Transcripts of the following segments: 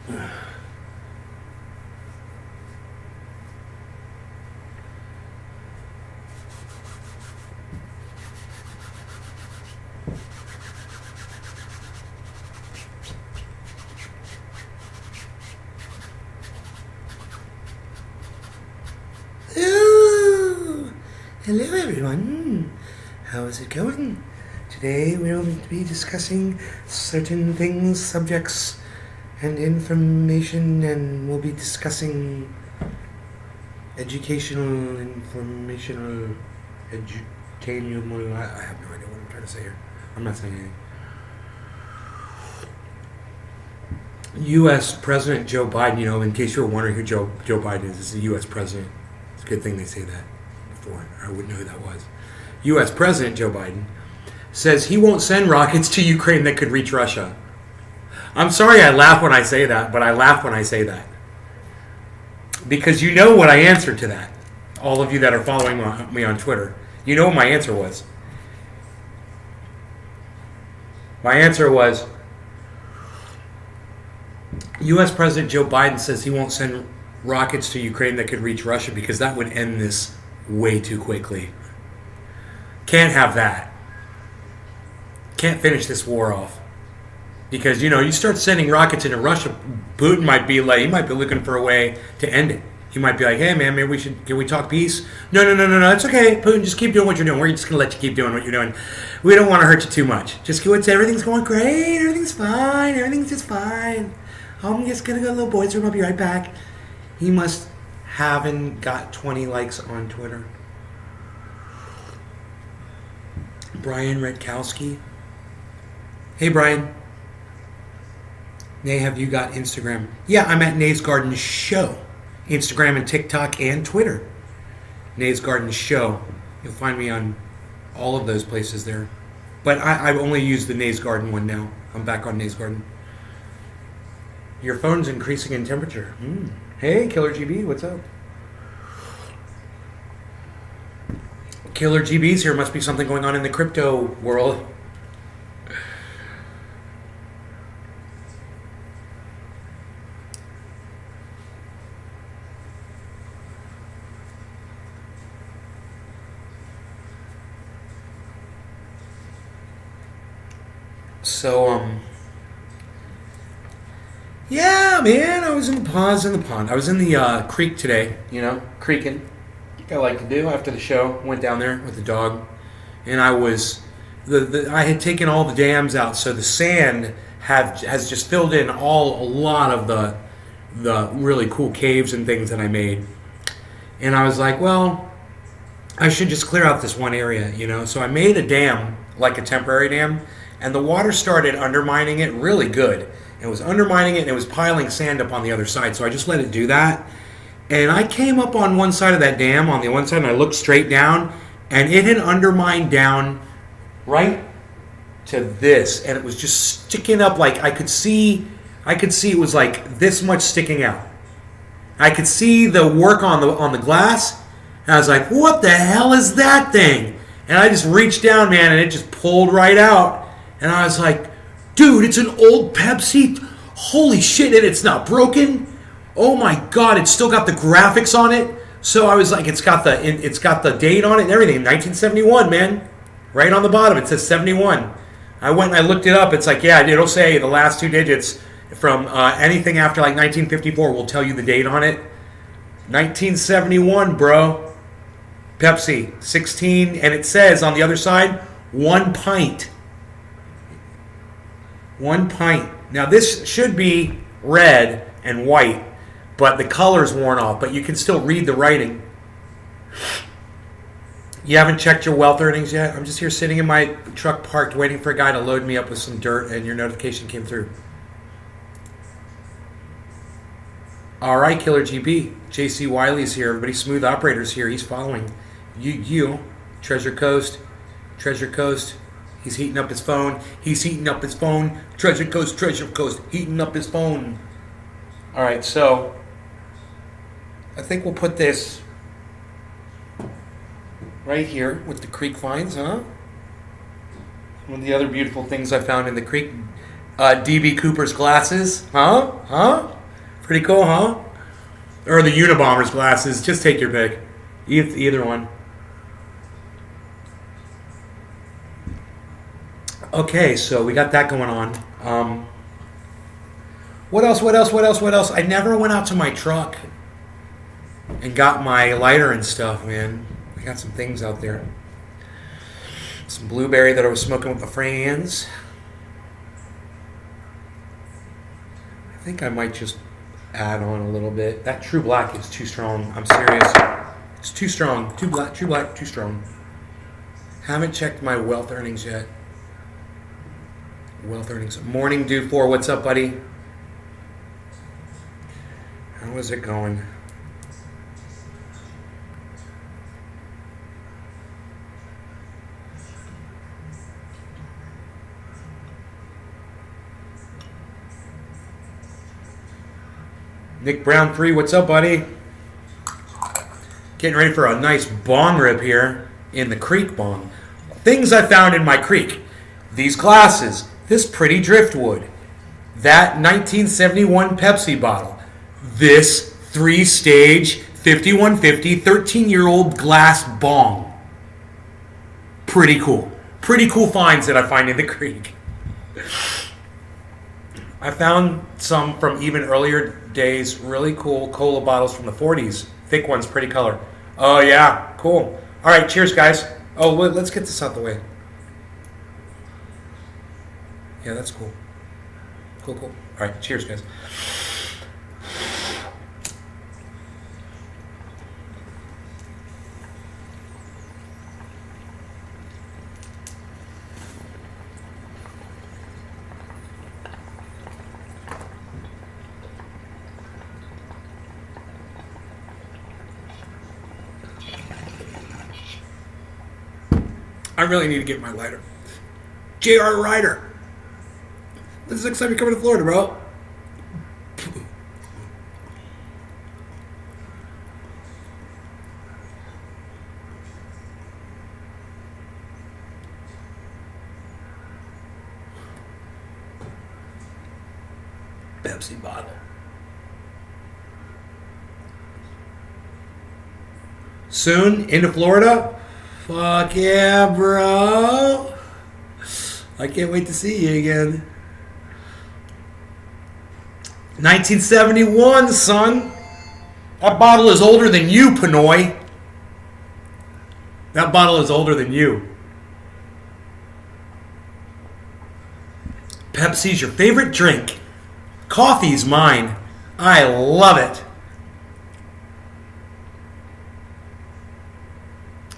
Ooh, hello everyone. How is it going? Today we'll be discussing certain things, subjects, and information, and we'll be discussing educational, informational, edutainable. I have no idea what I'm trying to say here. I'm not saying anything. U.S. President Joe Biden, in case you were wondering who Joe Biden is the U.S. President. It's a good thing they say that before. I wouldn't know who that was. U.S. President Joe Biden says he won't send rockets to Ukraine that could reach Russia. I'm sorry I laugh when I say that, but I laugh when I say that. Because you know what I answered to that. All of you that are following me on Twitter. You know what my answer was. My answer was, U.S. President Joe Biden says he won't send rockets to Ukraine that could reach Russia because that would end this way too quickly. Can't have that. Can't finish this war off. Because, you start sending rockets into Russia, Putin might be looking for a way to end it. He might be like, hey man, maybe can we talk peace? No, it's okay, Putin, just keep doing what you're doing. We're just going to let you keep doing what you're doing. We don't want to hurt you too much. Just go and say everything's going great, everything's fine, everything's just fine. I'm just going to go to the little boys' room, I'll be right back. He must haven't got 20 likes on Twitter. Brian Redkowski. Hey Brian. Nay, have you got Instagram? Yeah, I'm at Nay's Garden Show. Instagram and TikTok and Twitter. Nay's Garden Show. You'll find me on all of those places there. But I only use the Nay's Garden one now. I'm back on Nay's Garden. Your phone's increasing in temperature. Hey, Killer GB, what's up? Killer GB's here. Must be something going on in the crypto world. So, yeah, man, I was in the pond. I was in the creek today, creeking. Like I like to do after the show. Went down there with the dog, and I was, I had taken all the dams out, so the sand has just filled in a lot of the really cool caves and things that I made. And I was like, well, I should just clear out this one area, So I made a dam, like a temporary dam, and the water started undermining it really good. It was undermining it, and it was piling sand up on the other side. So I just let it do that. And I came up on one side of that dam, on the one side, and I looked straight down, and it had undermined down right to this. And it was just sticking up like I could see it was like this much sticking out. I could see the work on the glass, and I was like, what the hell is that thing? And I just reached down, man, and it just pulled right out. And I was like, dude, it's an old Pepsi. Holy shit, and it's not broken. Oh my God, it's still got the graphics on it. So I was like, it's got the date on it and everything. 1971, man. Right on the bottom, it says 71. I went and I looked it up. It's like, yeah, it'll say the last two digits from anything after like 1954 will tell you the date on it. 1971, bro. Pepsi, 16, and it says on the other side, 1 pint. 1 pint. Now this should be red and white, but the color's worn off, but you can still read the writing. You haven't checked your wealth earnings yet? I'm just here sitting in my truck parked waiting for a guy to load me up with some dirt, and your notification came through. All right, Killer GB. JC Wiley's here. Everybody, Smooth Operator's here. He's following. You. Treasure Coast. He's heating up his phone. Treasure Coast, heating up his phone. All right, so I think we'll put this right here with the creek finds, huh? One of the other beautiful things I found in the creek. DB Cooper's glasses, huh? Pretty cool, huh? Or the Unabomber's glasses. Just take your pick. Either one. Okay, so we got that going on. What else? I never went out to my truck and got my lighter and stuff, man. I got some things out there. Some blueberry that I was smoking with my friends. I think I might just add on a little bit. That True Black is too strong. I'm serious. It's too strong. True Black, too strong. Haven't checked my wealth earnings yet. Wealth earnings. Morning Dew 4. What's up, buddy? How is it going? Nick Brown 3. What's up, buddy? Getting ready for a nice bong rip here in the creek bong. Things I found in my creek. These glasses. This pretty driftwood. That 1971 Pepsi bottle. This 3-stage 5150 13-year-old glass bong. Pretty cool. Pretty cool finds that I find in the creek. I found some from even earlier days. Really cool cola bottles from the 40s. Thick ones, pretty color. Oh, yeah. Cool. All right. Cheers, guys. Oh, let's get this out the way. Yeah, that's cool. Cool. All right. Cheers, guys. I really need to get my lighter. J.R. Ryder. This is the next time you're coming to Florida, bro. Pepsi bottle. Soon into Florida? Fuck yeah, bro. I can't wait to see you again. 1971, son. That bottle is older than you, Pinoy. That bottle is older than you. Pepsi's your favorite drink. Coffee's mine. I love it.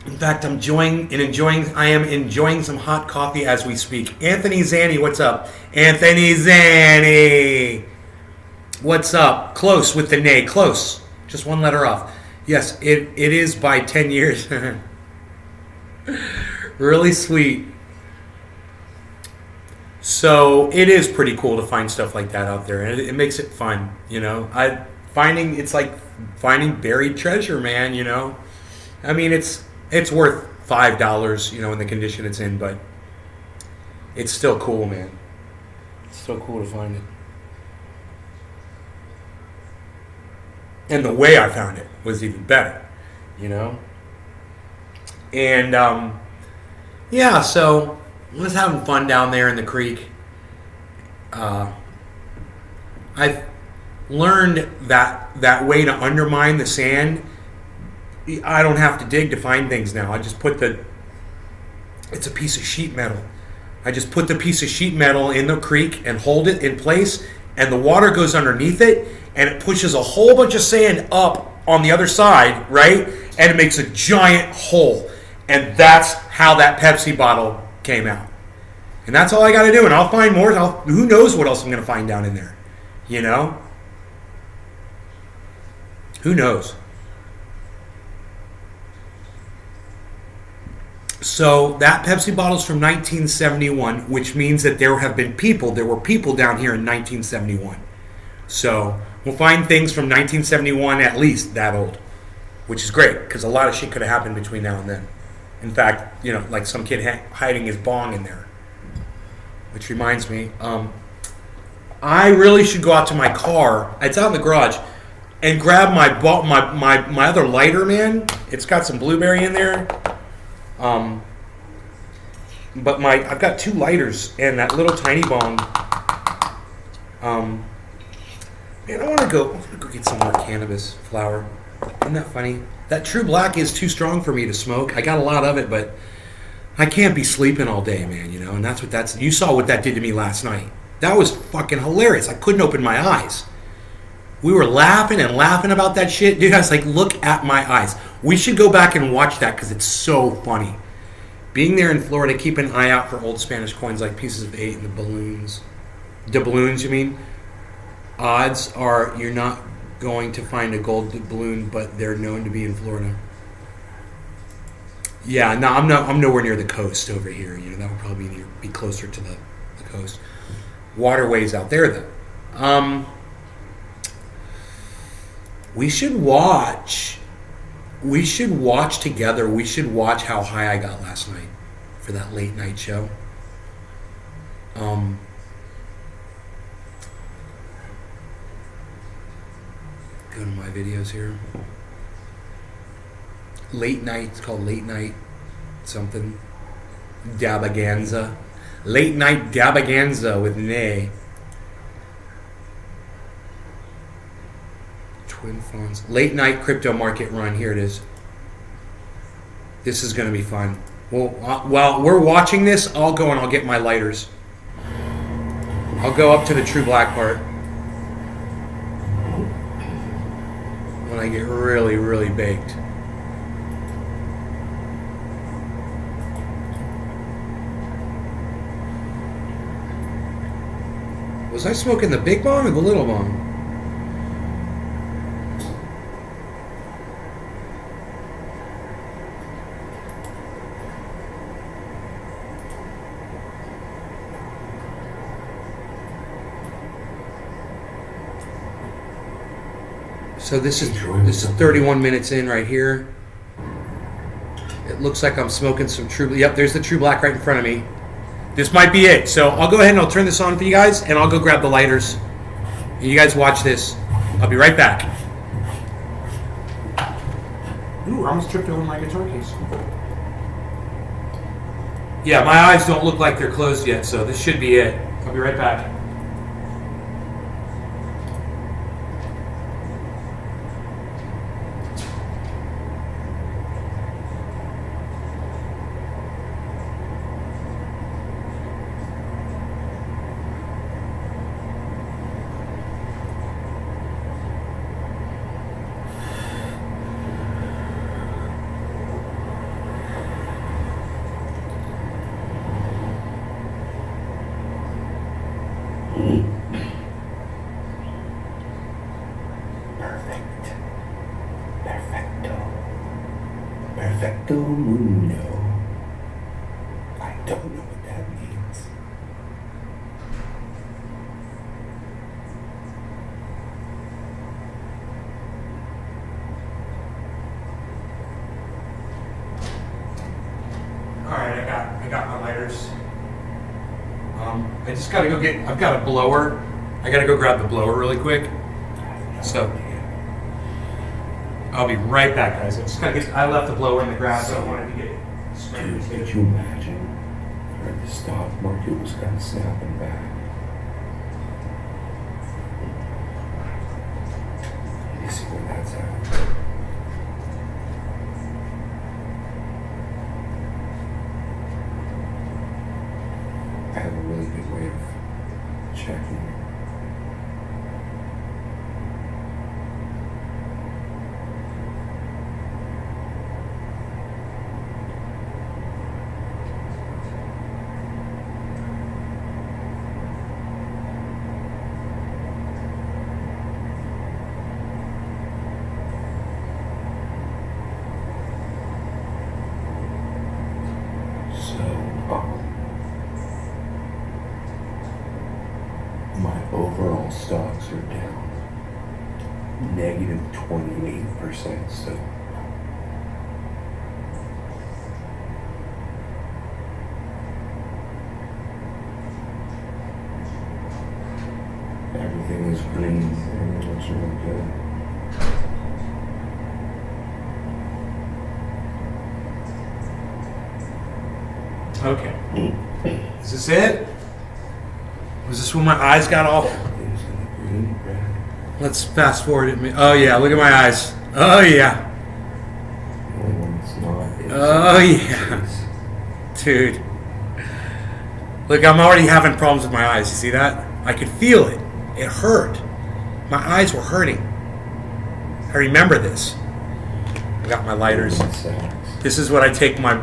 In fact, I am enjoying some hot coffee as we speak. Anthony Zanny, what's up? Anthony Zanny. What's up? Close with the nay. Close. Just one letter off. Yes, it is by 10 years. Really sweet. So it is pretty cool to find stuff like that out there. And it makes it fun, you know. It's like finding buried treasure, man, you know. I mean, it's worth $5, you know, in the condition it's in, but it's still cool, man. It's still cool to find it. And the way I found it was even better, you know? And, yeah, so I was having fun down there in the creek. I've learned that way to undermine the sand. I don't have to dig to find things now. I just it's a piece of sheet metal. I just put the piece of sheet metal in the creek and hold it in place, and the water goes underneath it, and it pushes a whole bunch of sand up on the other side, right? And it makes a giant hole. And that's how that Pepsi bottle came out. And that's all I got to do. And I'll find more. Who knows what else I'm going to find down in there? You know? Who knows? So that Pepsi bottle's from 1971, which means that there were people down here in 1971. So we'll find things from 1971 at least that old, which is great because a lot of shit could have happened between now and then. In fact, you know, like some kid hiding his bong in there. Which reminds me, I really should go out to my car. It's out in the garage, and grab my other lighter, man. It's got some blueberry in there. But I've got 2 lighters and that little tiny bong. Man, I want to go get some more cannabis flower. Isn't that funny? That True Black is too strong for me to smoke. I got a lot of it, but I can't be sleeping all day, man. You know, and you saw what that did to me last night. That was fucking hilarious. I couldn't open my eyes. We were laughing and laughing about that shit. Dude, I was like, look at my eyes. We should go back and watch that because it's so funny. Being there in Florida, keep an eye out for old Spanish coins like pieces of 8 and the balloons. Doubloons, you mean? Odds are you're not going to find a gold doubloon, but they're known to be in Florida. Yeah, no, I'm nowhere near the coast over here. You know, that would probably be closer to the coast. Waterways out there, though. We should watch together. We should watch How High I Got last night for that late night show. Go to my videos here. Late night. It's called Late Night something. Dabaganza. Late Night Dabaganza with Nay. Twin Fawns. Late Night Crypto Market Run. Here it is. This is going to be fun. Well, while we're watching this, I'll go and I'll get my lighters. I'll go up to the True Black part. When I get really, really baked. Was I smoking the big bong or the little bong? So this is 31 minutes in right here. It looks like I'm smoking some True. Yep, there's the True Black right in front of me. This might be it. So I'll go ahead and I'll turn this on for you guys, and I'll go grab the lighters. And you guys watch this. I'll be right back. Ooh, I almost tripped over my guitar case. Yeah, my eyes don't look like they're closed yet, so this should be it. I'll be right back. Perfecto mundo. I don't know what that means. Alright, I got my lighters. I just gotta go get, I've got a blower. I gotta go grab the blower really quick. So I'll be right back, guys. I left the blower in the grass, so I wanted to get sprayed. Dude, could you imagine where the stock market was kind of snapping back? You see where that's at? I have a really good way of checking. My overall stocks are down negative 28% still. Everything is green. Everything looks really good. Okay. Is this it? Was this when my eyes got all... Everything's in the green, red. Let's fast forward at me. Oh yeah, look at my eyes. Oh yeah. The only one that's not is Oh yeah. Dude. Look, I'm already having problems with my eyes. You see that? I could feel it. It hurt. My eyes were hurting. I remember this. I got my lighters. This is what I take my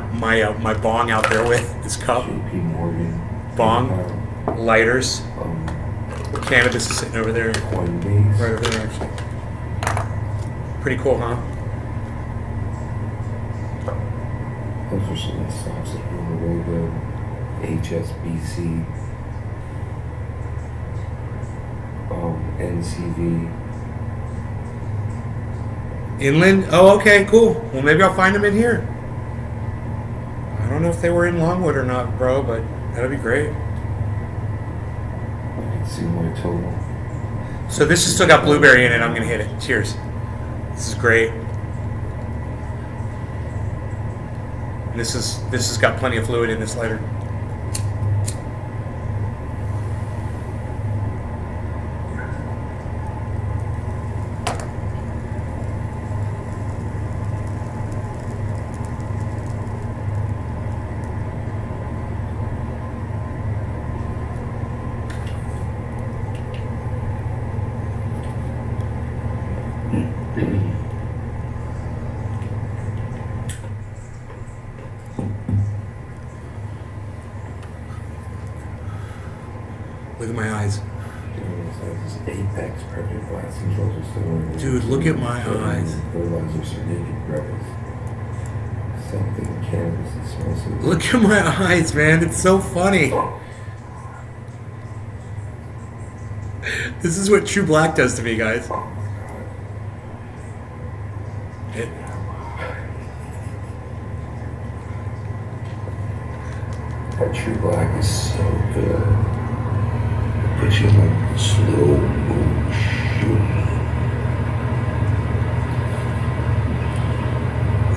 bong out there with. This cup. JP Morgan. Bong. Lighters. Um, Cannabis is sitting over there. Coinbase. Right over there, actually. Pretty cool, huh? Those are some of the stocks that were really good. HSBC. NCV. Inland? Oh, okay, cool. Well, maybe I'll find them in here. I don't know if they were in Longwood or not, bro, but that'd be great. I can see my total. So this has still got blueberry in it. I'm gonna hit it. Cheers. This is great. And this has got plenty of fluid in this lighter. Look at my eyes. Apex perfect glass controls are still. Dude, look at my eyes. Fertilizers are naked brothers. Something cannabis that smells so good. Look at my eyes, man. It's so funny. This is what True Black does to me, guys. Oh my god. It, That True Black is so good. It puts you in like slow motion.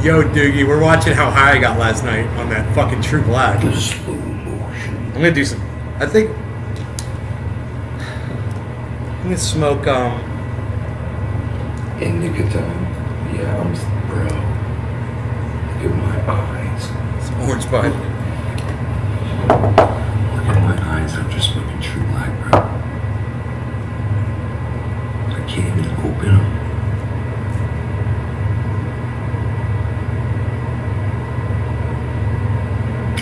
Yo, Doogie, we're watching how high I got last night on that fucking True Black. The slow motion. I'm gonna do some. I think I'm gonna smoke. Indica time. Yeah, bro. Look at my eyes. Some orange bud. Look at my eyes after smoking True Black, bro. I can't even open them.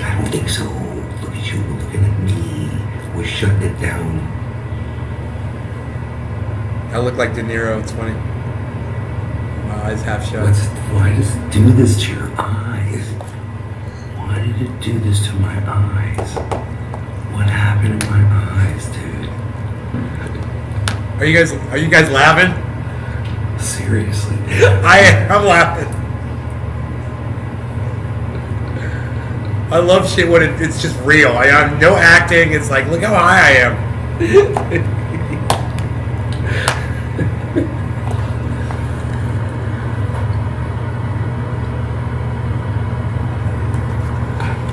I don't think so. Look at you looking at me. We're shutting it down. I look like De Niro. It's funny. My eyes half shut. Why does it do this to your eyes? Why did it do this to my eyes? What happened to my eyes, dude? Are you guys laughing? Seriously. I'm laughing. I love shit when it's just real. I have no acting. It's like, look how high I am.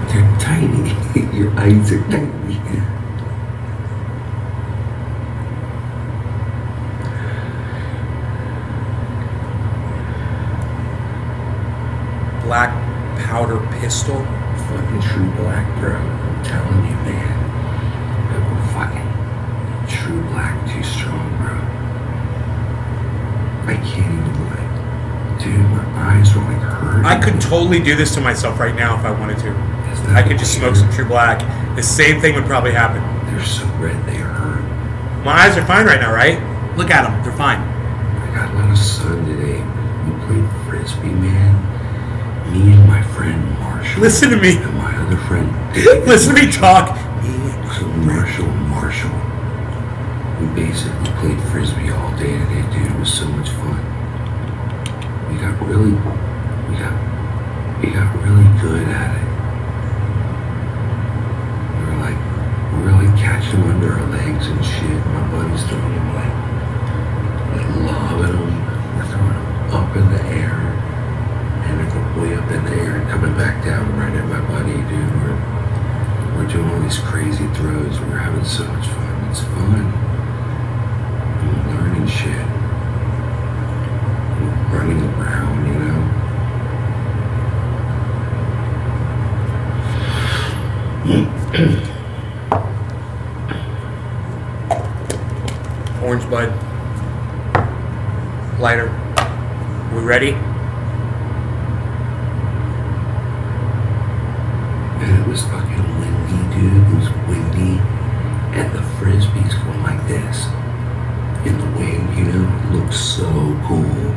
They're tiny. Your eyes are tiny. Black powder pistol. Fucking True Black, bro. I'm telling you, man. That we're fucking True Black too strong, bro. I can't even like, dude, my eyes are like hurting. I could totally do this to myself right now if I wanted to. Isn't that I could just smoke weird? some True Black. The same thing would probably happen. They're so red, they hurt. My eyes are fine right now, right? Look at them. They're fine. I got a lot of sun today. We played frisbee, man. Me and my friend Marshall. Listen to me. And my other friend. Listen to me talk. So Marshall. We basically played frisbee all day today, dude. It was so much fun. We got really good at it. We were like catching them under our legs and shit. My my buddies throwing them like lobbing them. We're throwing them up in the air. And they go way up in the air and coming back down right at my buddy, dude. We're doing all these crazy throws. We're having so much fun. It's fun. We're learning shit. We're running around, you know. Orange bud. Lighter. We ready? And it was fucking windy, dude. It was windy. And the frisbees going like this. In the wind, you know. It looked so cool.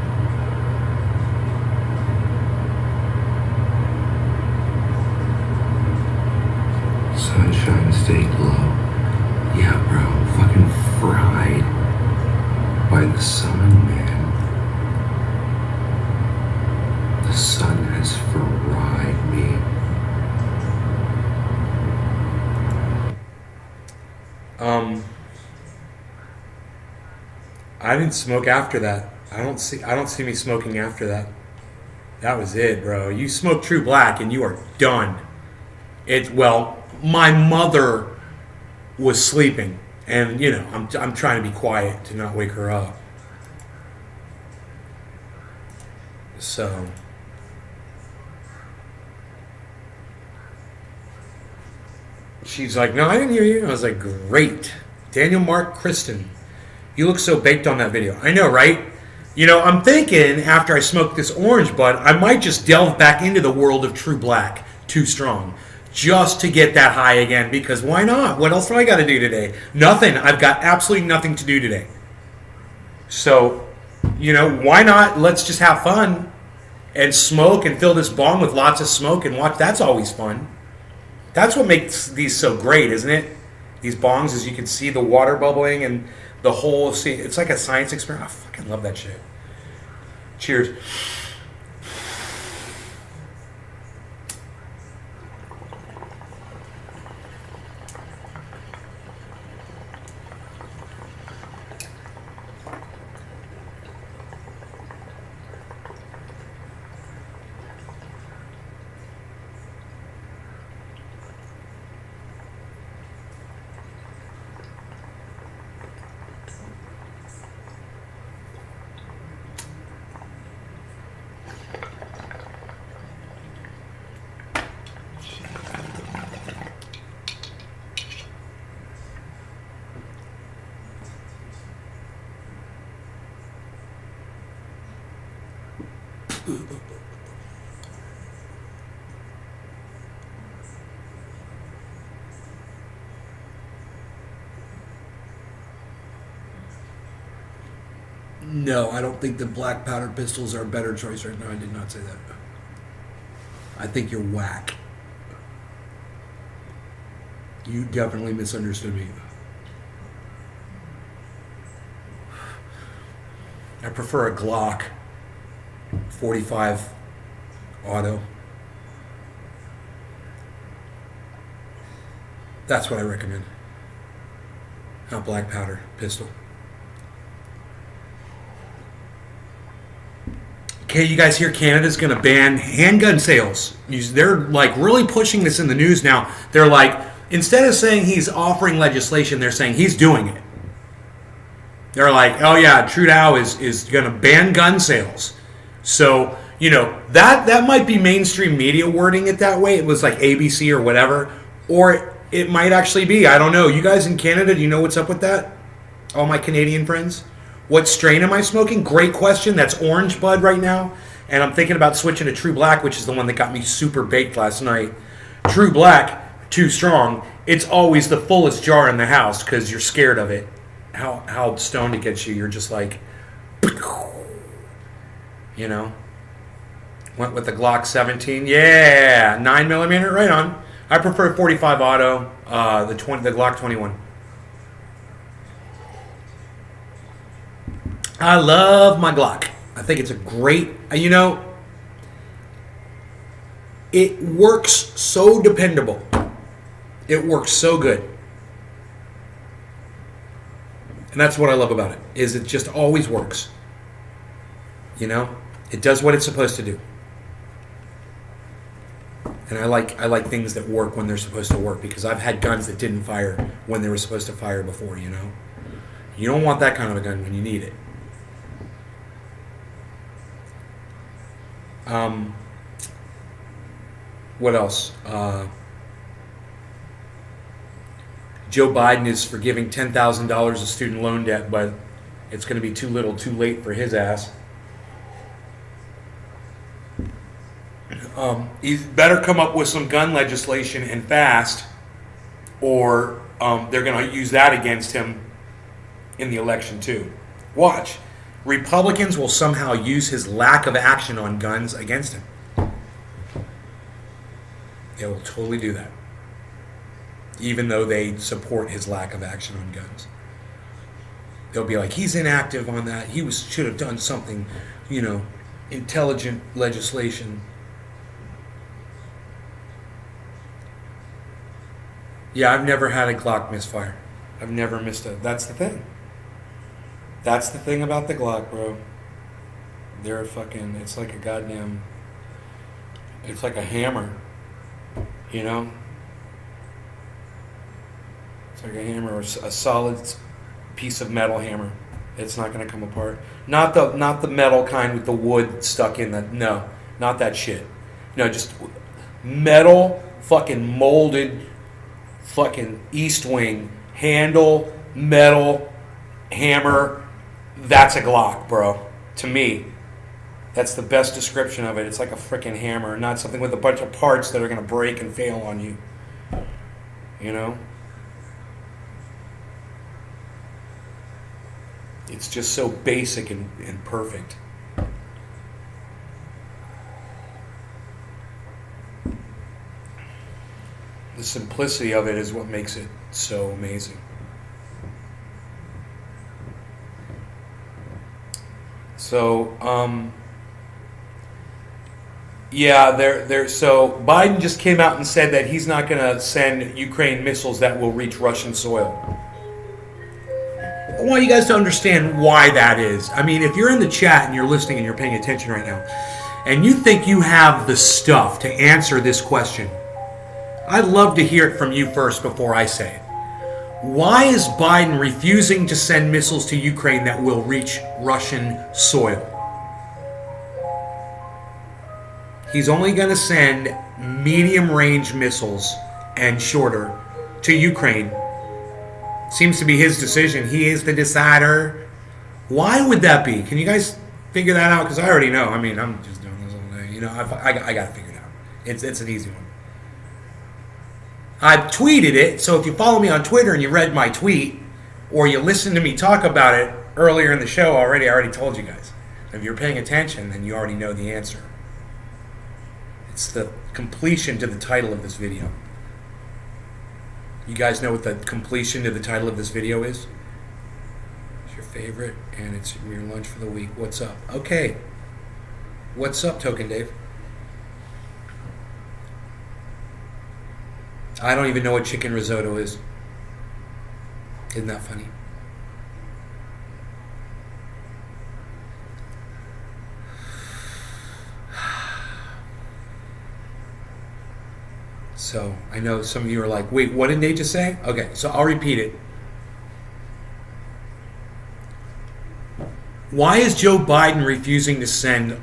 Sunshine, stay glow. Yeah, bro. Fucking fried by the sun, man. The sun has fried me. I didn't smoke after that. I don't see me smoking after that. That was it, bro. You smoke True Black and you are done. My mother was sleeping, and you know, I'm trying to be quiet to not wake her up. So she's like, "No, I didn't hear you." I was like, "Great, Daniel Mark Kristen, you look so baked on that video." I know, right? You know, I'm thinking after I smoke this orange bud, I might just delve back into the world of True Black, Too Strong, just to get that high again, because why not? What else do I got to do today? Nothing. I've got absolutely nothing to do today. So, you know, why not? Let's just have fun and smoke and fill this bong with lots of smoke and watch. That's always fun. That's what makes these so great, isn't it? These bongs, as you can see the water bubbling and the whole, see, it's like a science experiment. I fucking love that shit. Cheers. No, I don't think the black powder pistols are a better choice right now. I did not say that. I think you're whack. You definitely misunderstood me. I prefer a Glock 45 auto. That's what I recommend. Not black powder pistol. Okay, you guys hear Canada's going to ban handgun sales. They're like really pushing this in the news now. They're like, instead of saying he's offering legislation, they're saying he's doing it. They're like, oh yeah, Trudeau is going to ban gun sales. So, you know, that might be mainstream media wording it that way. It was like ABC or whatever. Or it might actually be. I don't know. You guys in Canada, do you know what's up with that? All my Canadian friends? What strain am I smoking? Great question. That's orange bud right now. And I'm thinking about switching to True Black, which is the one that got me super baked last night. True Black, Too Strong. It's always the fullest jar in the house because you're scared of it. How stoned it gets you. You're just like, you know. Went with the Glock 17. Yeah, 9mm, right on. I prefer 45 auto, the Glock 21. I love my Glock. I think it's a great, you know, it works so dependable. It works so good. And that's what I love about it, is it just always works. You know? It does what it's supposed to do. And I like things that work when they're supposed to work, because I've had guns that didn't fire when they were supposed to fire before, you know? You don't want that kind of a gun when you need it. What else? Joe Biden is forgiving $10,000 of student loan debt, but it's going to be too little, too late for his ass. He better come up with some gun legislation and fast, or they're going to use that against him in the election too. Watch. Republicans will somehow use his lack of action on guns against him. They will totally do that, even though they support his lack of action on guns. They'll be like, he's inactive on that. He should have done something, you know, intelligent legislation. Yeah, I've never had a Glock misfire. I've never missed a... That's the thing. That's the thing about the Glock, bro. They're fucking... It's like a goddamn... It's like a hammer. You know? It's like a hammer, or a solid piece of metal hammer. It's not going to come apart. Not the metal kind with the wood stuck in the... No, not that shit. No, just metal, fucking molded, fucking East Wing, handle, metal, hammer. That's a Glock, bro. To me. That's the best description of it. It's like a freaking hammer, not something with a bunch of parts that are going to break and fail on you. You know? It's just so basic and perfect. The simplicity of it is what makes it so amazing. So, so Biden just came out and said that he's not going to send Ukraine missiles that will reach Russian soil. I want you guys to understand why that is. I mean, if you're in the chat and you're listening and you're paying attention right now, and you think you have the stuff to answer this question, I'd love to hear it from you first before I say it. Why is Biden refusing to send missiles to Ukraine that will reach Russian soil? He's only going to send medium-range missiles and shorter to Ukraine. Seems to be his decision. He is the decider. Why would that be? Can you guys figure that out? Because I already know. I mean, I'm just doing this all day. You know, I got to figure it out. It's an easy one. I tweeted it, so if you follow me on Twitter and you read my tweet, or you listened to me talk about it earlier in the show already, I already told you guys. If you're paying attention, then you already know the answer. It's the completion to the title of this video. You guys know what the completion to the title of this video is? It's your favorite, and it's your lunch for the week. What's up? Okay. What's up, Token Dave? I don't even know what chicken risotto is. Isn't that funny? So, I know some of you are like, wait, what did they just say? Okay, so I'll repeat it. Why is Joe Biden refusing to send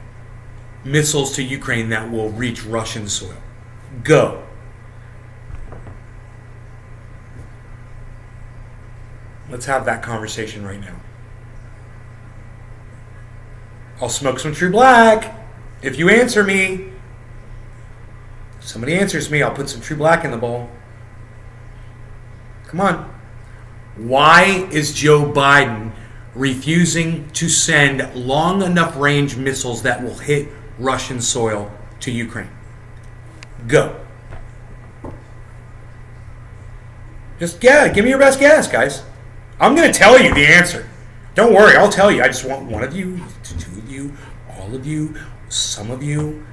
missiles to Ukraine that will reach Russian soil? Go. Let's have that conversation right now. I'll smoke some True Black if you answer me. If somebody answers me, I'll put some True Black in the bowl. Come on. Why is Joe Biden refusing to send long enough range missiles that will hit Russian soil to Ukraine? Go. Just give me your best guess, guys. I'm going to tell you the answer. Don't worry, I'll tell you. I just want one of you, two of you, all of you, some of you,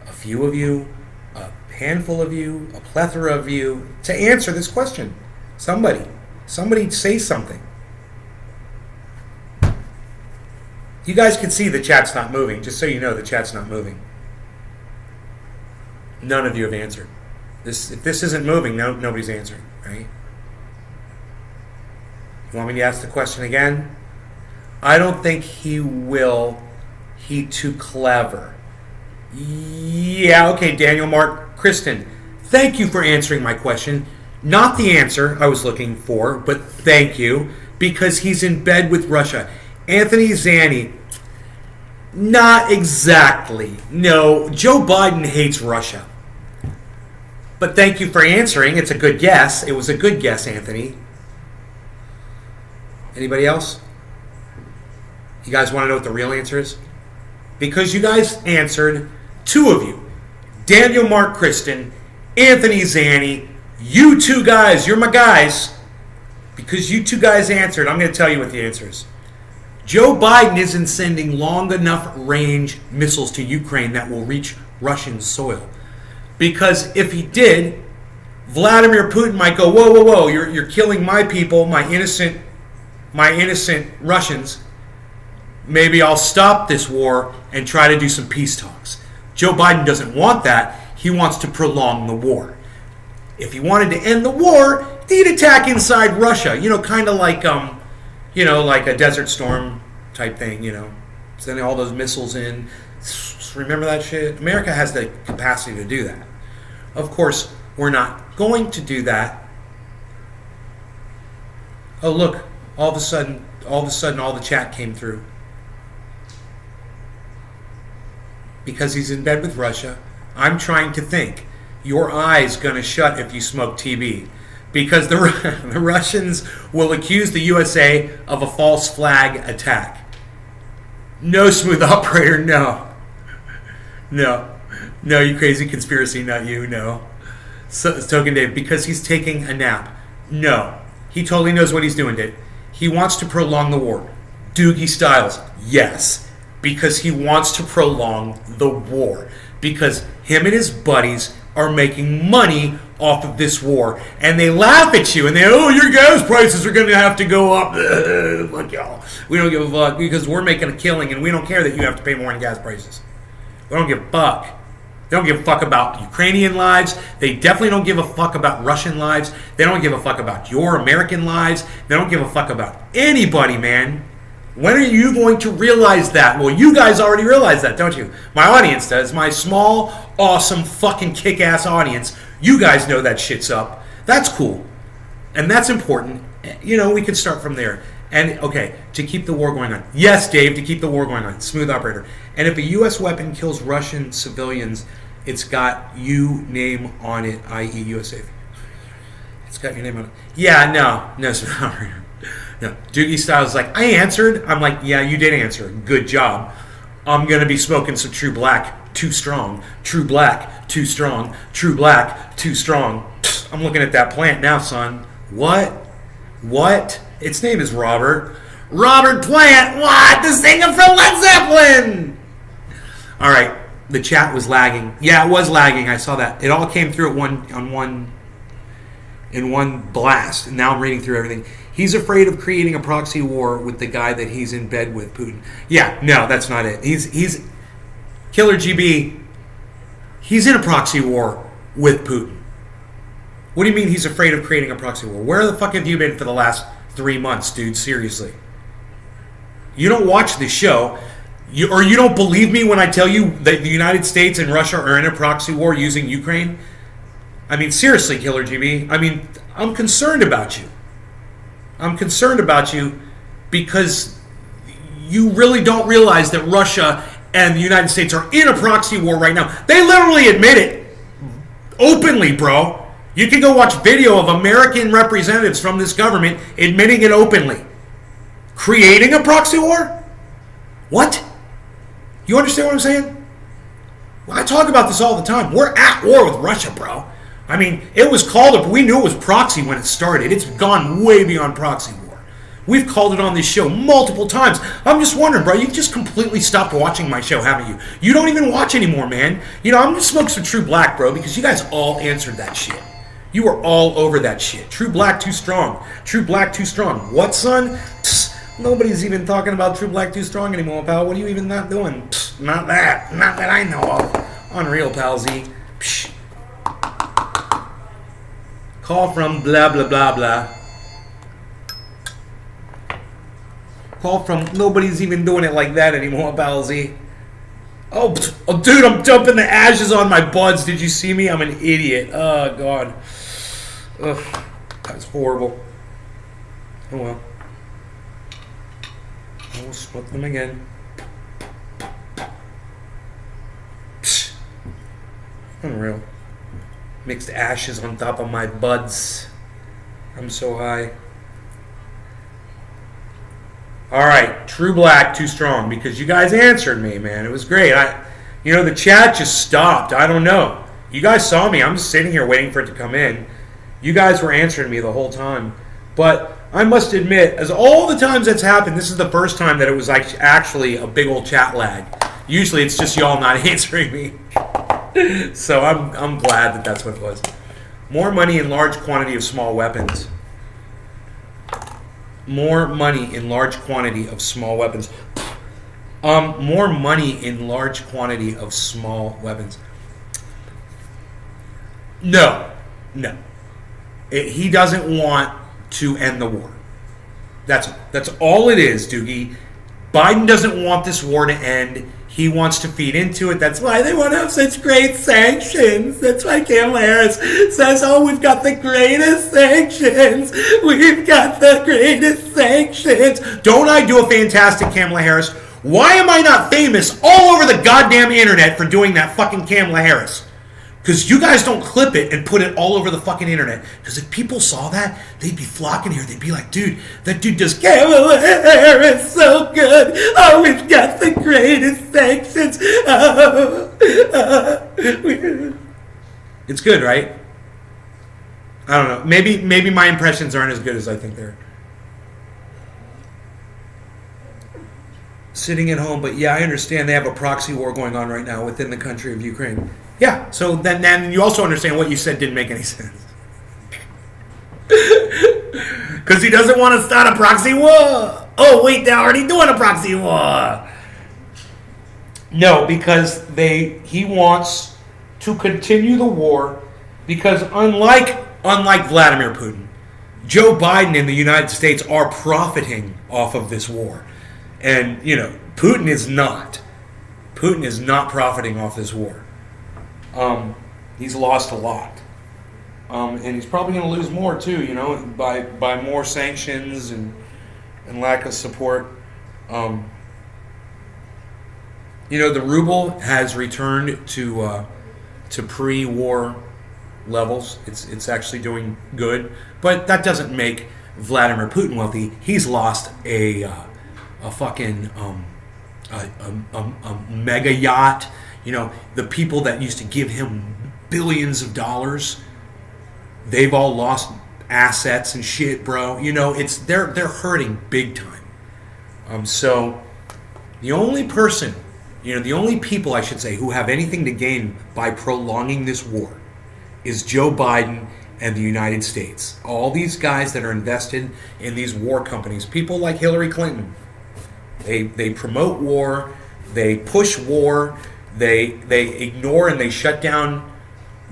a few of you, a handful of you, a plethora of you to answer this question. Somebody say something. You guys can see the chat's not moving. Just so you know, the chat's not moving. None of you have answered. If this isn't moving, nobody's answering, right? You want me to ask the question again? I don't think he will. He too clever. Yeah, okay, Daniel, Mark, Kristen, thank you for answering my question. Not the answer I was looking for, but thank you, because he's in bed with Russia. Anthony Zanni, not exactly. No, Joe Biden hates Russia. But thank you for answering. It's a good guess. It was a good guess, Anthony. Anybody else? You guys want to know what the real answer is? Because you guys answered, two of you, Daniel, Mark, Kristen, Anthony Zanni, you two guys, you're my guys. Because you two guys answered, I'm going to tell you what the answer is. Joe Biden isn't sending long enough range missiles to Ukraine that will reach Russian soil. Because if he did, Vladimir Putin might go, whoa, whoa, whoa, you're killing my people, my innocent Russians. Maybe I'll stop this war and try to do some peace talks. Joe Biden doesn't want that. He wants to prolong the war. If he wanted to end the war, he'd attack inside Russia. Kind of like, like a Desert Storm type thing, Sending all those missiles in. Remember that shit? America has the capacity to do that. Of course, we're not going to do that. Oh, look. All of a sudden, all the chat came through. Because he's in bed with Russia, I'm trying to think. Your eye's going to shut if you smoke TB. Because the Russians will accuse the USA of a false flag attack. No, smooth operator, no. No, you crazy conspiracy, not you, no. Token Dave, because he's taking a nap. No, he totally knows what he's doing, Dave. He wants to prolong the war. Doogie Styles, yes, because he wants to prolong the war. Because him and his buddies are making money off of this war. And they laugh at you and your gas prices are going to have to go up. Fuck y'all. We don't give a fuck because we're making a killing and we don't care that you have to pay more in gas prices. We don't give a fuck. They don't give a fuck about Ukrainian lives. They definitely don't give a fuck about Russian lives. They don't give a fuck about your American lives. They don't give a fuck about anybody, man. When are you going to realize that? Well, you guys already realize that, don't you? My audience does. My small, awesome, fucking kick-ass audience. You guys know that shit's up. That's cool. And that's important. We can start from there. And, okay, to keep the war going on. Yes, Dave, to keep the war going on. Smooth operator. And if a U.S. weapon kills Russian civilians, it's got you name on it, i.e. USA. It's got your name on it. Yeah, no, smooth operator. No, Doogie Styles is like, I answered. I'm like, yeah, you did answer. Good job. I'm going to be smoking some True Black, too strong. True Black, too strong. True Black, too strong. I'm looking at that plant now, son. What? Its name is Robert. Robert Plant. What? The singer from Led Zeppelin. All right. The chat was lagging. Yeah, it was lagging. I saw that. It all came through in one blast. And now I'm reading through everything. He's afraid of creating a proxy war with the guy that he's in bed with, Putin. Yeah, no, that's not it. He's Killer GB. He's in a proxy war with Putin. What do you mean he's afraid of creating a proxy war? Where the fuck have you been for the last 3 months, dude? Seriously. You don't watch this show. You don't believe me when I tell you that the United States and Russia are in a proxy war using Ukraine? I mean, seriously, Killer GB. I mean, I'm concerned about you. I'm concerned about you because you really don't realize that Russia and the United States are in a proxy war right now. They literally admit it openly, bro. You can go watch video of American representatives from this government admitting it openly. Creating a proxy war? What? You understand what I'm saying? Well, I talk about this all the time. We're at war with Russia, bro. I mean, it was called, we knew it was proxy when it started. It's gone way beyond proxy war. We've called it on this show multiple times. I'm just wondering, bro, you've just completely stopped watching my show, haven't you? You don't even watch anymore, man. I'm just smoking some True Black, bro, because you guys all answered that shit. You were all over that shit. True Black, too strong. True Black, too strong. What, son? Nobody's even talking about True Black Too Strong anymore, pal. What are you even not doing? Psh, not that I know of. Unreal, pal Z. Psh. Call from blah blah blah blah. Call from nobody's even doing it like that anymore, pal Z. Oh, dude, I'm dumping the ashes on my buds. Did you see me? I'm an idiot. Oh, God. Ugh, that's horrible. Oh, well. We'll split them again. Psh. Unreal. Mixed ashes on top of my buds. I'm so high. All right, True Black Too Strong, because you guys answered me, man. It was great. The chat just stopped. I don't know. You guys saw me. I'm just sitting here waiting for it to come in. You guys were answering me the whole time. But I must admit, as all the times that's happened, this is the first time that it was like actually a big old chat lag. Usually it's just y'all not answering me. So I'm glad that that's what it was. More money in large quantity of small weapons. More money in large quantity of small weapons. More money in large quantity of small weapons. No. He doesn't want to end the war. That's all it is, Doogie. Biden doesn't want this war to end. He wants to feed into it. That's why they want to have such great sanctions. That's why Kamala Harris says, oh, we've got the greatest sanctions. We've got the greatest sanctions. Don't I do a fantastic Kamala Harris? Why am I not famous all over the goddamn internet for doing that fucking Kamala Harris? Because you guys don't clip it and put it all over the fucking internet. Because if people saw that, they'd be flocking here. They'd be like, dude, that dude does Kamala Harris so good. Oh, we've got the greatest sanctions. It's good, right? I don't know. Maybe my impressions aren't as good as I think they're. Sitting at home, but yeah, I understand they have a proxy war going on right now within the country of Ukraine. Yeah, so then you also understand what you said didn't make any sense. Because he doesn't want to start a proxy war. Oh, wait, they're already doing a proxy war. No, because he wants to continue the war because unlike Vladimir Putin, Joe Biden and the United States are profiting off of this war. And, Putin is not. Putin is not profiting off this war. He's lost a lot. And he's probably going to lose more too, by more sanctions and lack of support. The ruble has returned to pre-war levels. It's actually doing good, but that doesn't make Vladimir Putin wealthy. He's lost a fucking mega yacht. The people that used to give him billions of dollars, they've all lost assets and shit, bro. They're hurting big time. So the only person, the only people I should say who have anything to gain by prolonging this war is Joe Biden and the United States. All these guys that are invested in these war companies, people like Hillary Clinton, they promote war, they push war. They ignore and they shut down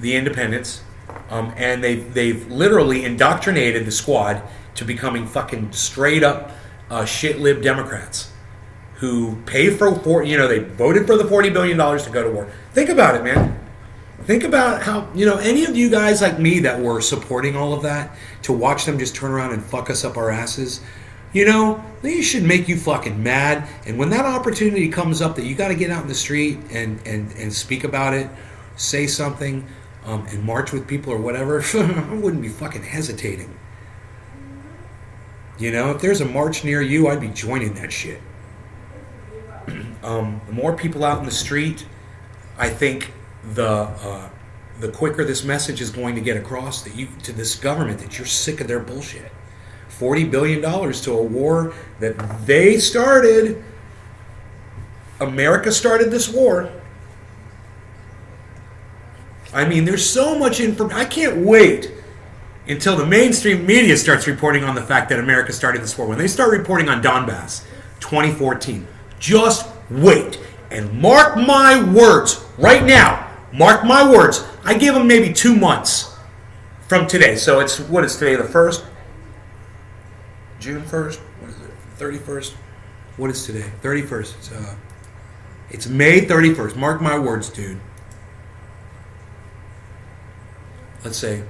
the independents, and they've literally indoctrinated the squad to becoming fucking straight up shit lib Democrats who pay for they voted for the $40 billion to go to war. Think about it, man. Think about how any of you guys like me that were supporting all of that, to watch them just turn around and fuck us up our asses. They should make you fucking mad. And when that opportunity comes up that you got to get out in the street and speak about it, say something, and march with people or whatever, I wouldn't be fucking hesitating. If there's a march near you, I'd be joining that shit. The more people out in the street, I think the quicker this message is going to get across to this government that you're sick of their bullshit. $40 billion to a war that they started. America started this war. I mean, there's so much information. I can't wait until the mainstream media starts reporting on the fact that America started this war. When they start reporting on Donbass, 2014, just wait and mark my words right now. Mark my words. I give them maybe 2 months from today. So what is today, the 1st? June 1st? What is it? 31st? What is today? 31st. It's May 31st. Mark my words, dude. Let's say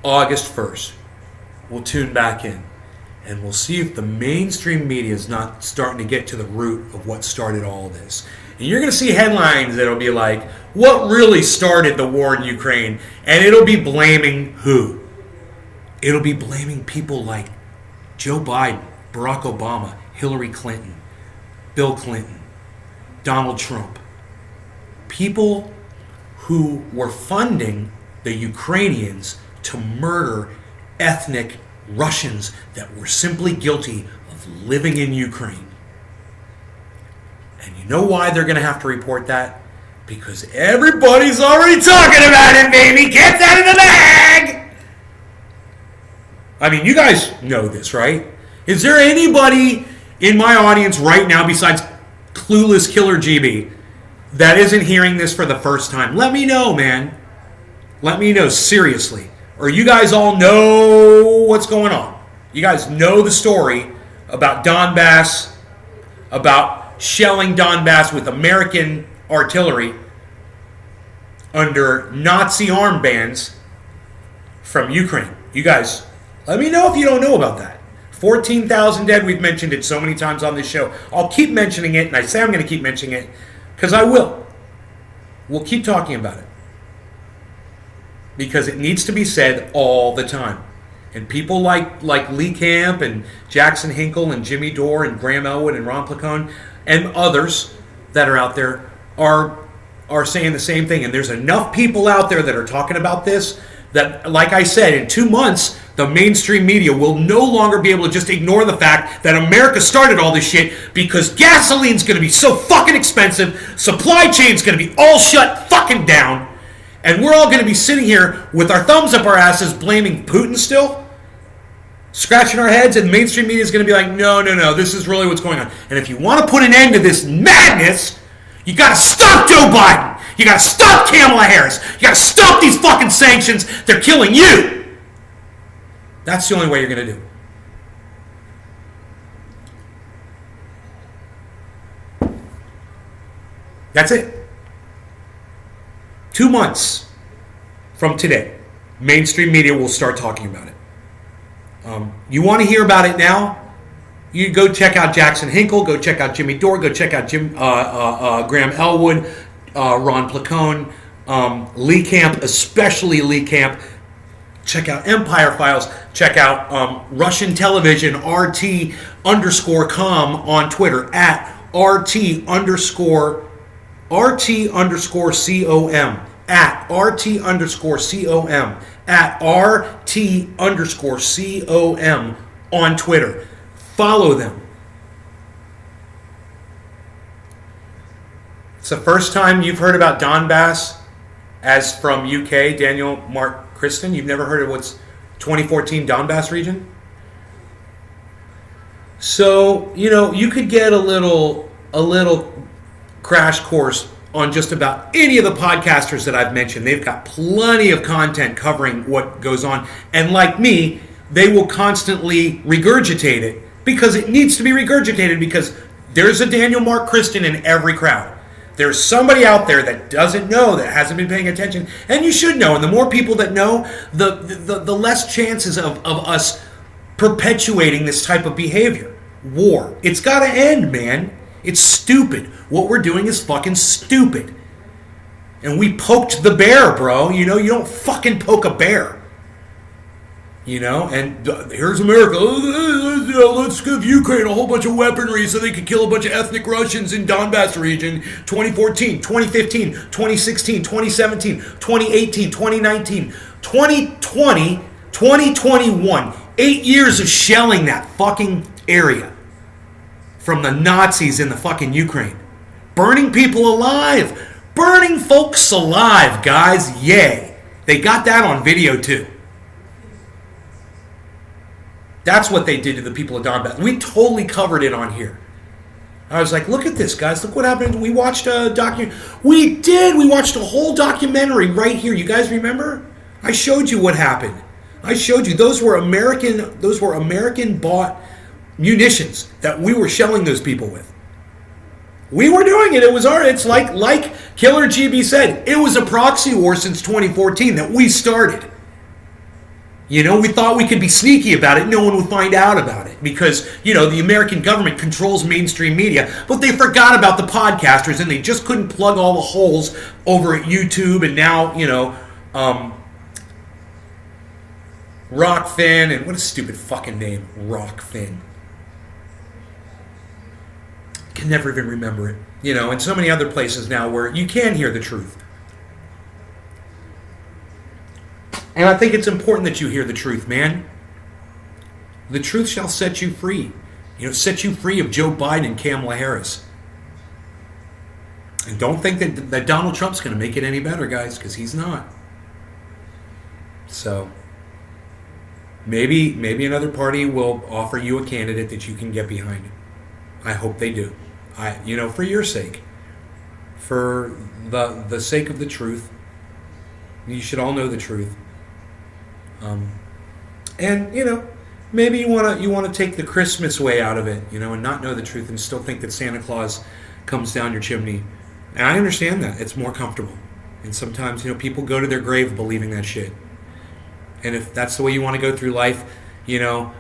August 1st. We'll tune back in and we'll see if the mainstream media is not starting to get to the root of what started all this. And you're going to see headlines that'll be like, what really started the war in Ukraine? And it'll be blaming who? It'll be blaming people like Joe Biden, Barack Obama, Hillary Clinton, Bill Clinton, Donald Trump. People who were funding the Ukrainians to murder ethnic Russians that were simply guilty of living in Ukraine. And you know why they're going to have to report that? Because everybody's already talking about it, baby! Get that in the bag! I mean, you guys know this, right? Is there anybody in my audience right now besides Clueless Killer GB that isn't hearing this for the first time? Let me know, man. Let me know, seriously. Or you guys all know what's going on. You guys know the story about Donbass, about shelling Donbass with American artillery under Nazi armbands from Ukraine. You guys, let me know if you don't know about that. 14,000 dead. We've mentioned it so many times on this show. I'll keep mentioning it, and I say I'm going to keep mentioning it because I will. We'll keep talking about it because it needs to be said all the time. And people like Lee Camp and Jackson Hinkle and Jimmy Dore and Graham Elwood and Ron Placone and others that are out there are saying the same thing. And there's enough people out there that are talking about this that, like I said, in 2 months, the mainstream media will no longer be able to just ignore the fact that America started all this shit because gasoline's going to be so fucking expensive, supply chain's going to be all shut fucking down, and we're all going to be sitting here with our thumbs up our asses blaming Putin still, scratching our heads, and the mainstream media is going to be like, no, this is really what's going on. And if you want to put an end to this madness, you got to stop Joe Biden. You got to stop Kamala Harris. You got to stop these fucking sanctions. They're killing you. That's the only way you're going to do it. That's it. 2 months from today, mainstream media will start talking about it. You want to hear about it now? You go check out Jackson Hinkle, go check out Jimmy Dore, go check out Graham Elwood, Ron Placone, Lee Camp, especially Lee Camp. Check out Empire Files. Check out Russian Television, RT_com on Twitter, at RT_COM, at RT_COM, at RT_COM on Twitter. Follow them. It's the first time you've heard about Donbass as from UK, Daniel Mark Kristen. You've never heard of what's 2014 Donbass region? So, you could get a little crash course on just about any of the podcasters that I've mentioned. They've got plenty of content covering what goes on. And like me, they will constantly regurgitate it because it needs to be regurgitated because there's a Daniel Mark Kristen in every crowd. There's somebody out there that doesn't know, that hasn't been paying attention, and you should know. And the more people that know, the less chances of us perpetuating this type of behavior. War. It's got to end, man. It's stupid. What we're doing is fucking stupid. And we poked the bear, bro. You don't fucking poke a bear. And here's America. Let's give Ukraine a whole bunch of weaponry so they can kill a bunch of ethnic Russians in Donbass region. 2014, 2015, 2016, 2017, 2018, 2019, 2020, 2021. 8 years of shelling that fucking area from the Nazis in the fucking Ukraine. Burning people alive. Burning folks alive, guys. Yay. They got that on video too. That's what they did to the people of Donbass. We totally covered it on here. I was like, look at this, guys. Look what happened. We watched a documentary. We did. We watched a whole documentary right here. You guys remember? I showed you what happened. I showed you. Those were American bought munitions that we were shelling those people with. We were doing it. It was it's like Killer GB said, it was a proxy war since 2014 that we started. You know, we thought we could be sneaky about it. No one would find out about it because, you know, the American government controls mainstream media. But they forgot about the podcasters and they just couldn't plug all the holes over at YouTube and now, you know, Rockfin and what a stupid fucking name, Rockfin. Can never even remember it. You know, and so many other places now where you can hear the truth. And I think it's important that you hear the truth, man. The truth shall set you free. You know, set you free of Joe Biden and Kamala Harris. And don't think that Donald Trump's going to make it any better, guys, because he's not. So, maybe another party will offer you a candidate that you can get behind. I hope they do. You know, for your sake. For the sake of the truth. You should all know the truth. And you know, maybe you want to take the Christmas way out of it, you know, and not know the truth and still think that Santa Claus comes down your chimney. And I understand that it's more comfortable. And sometimes, you know, people go to their grave believing that shit. And if that's the way you want to go through life, you know,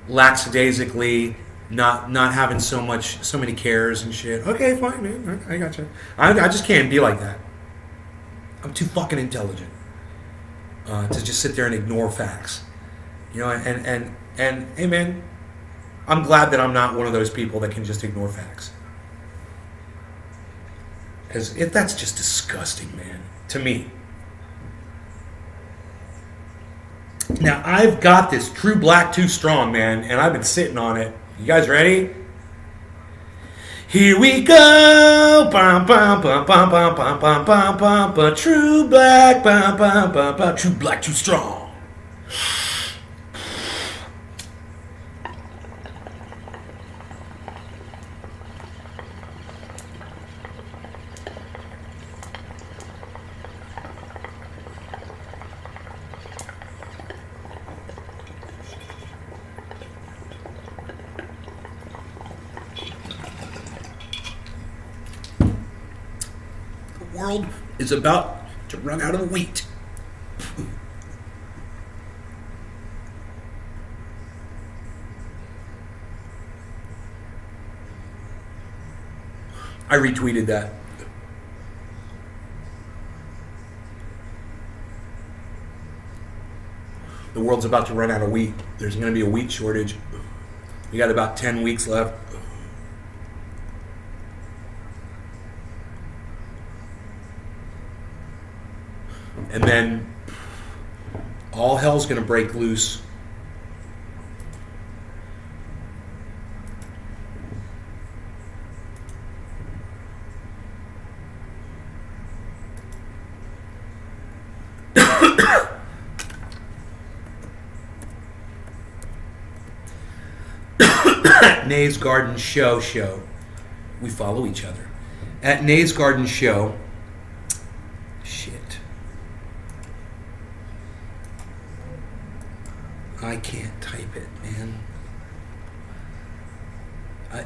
lackadaisically, not having so many cares and shit. Okay, fine, man. I got you. I just can't be like that. I'm too fucking intelligent. To just sit there and ignore facts, you know, and hey man, I'm glad that I'm not one of those people that can just ignore facts, because that's just disgusting, man, to me. Now I've got this True Black Too Strong, man, and I've been sitting on it. You guys ready? Here we go, bum bum bum bum bum bum bum bum bum bum. True Black, bum bum bum bum. True Black Too Strong. World is about to run out of wheat. I retweeted that. The world's about to run out of wheat. There's going to be a wheat shortage. We got about 10 weeks left. And then all hell's going to break loose. At Nay's Garden Show. We follow each other. At Nay's Garden Show. I can't type it, man.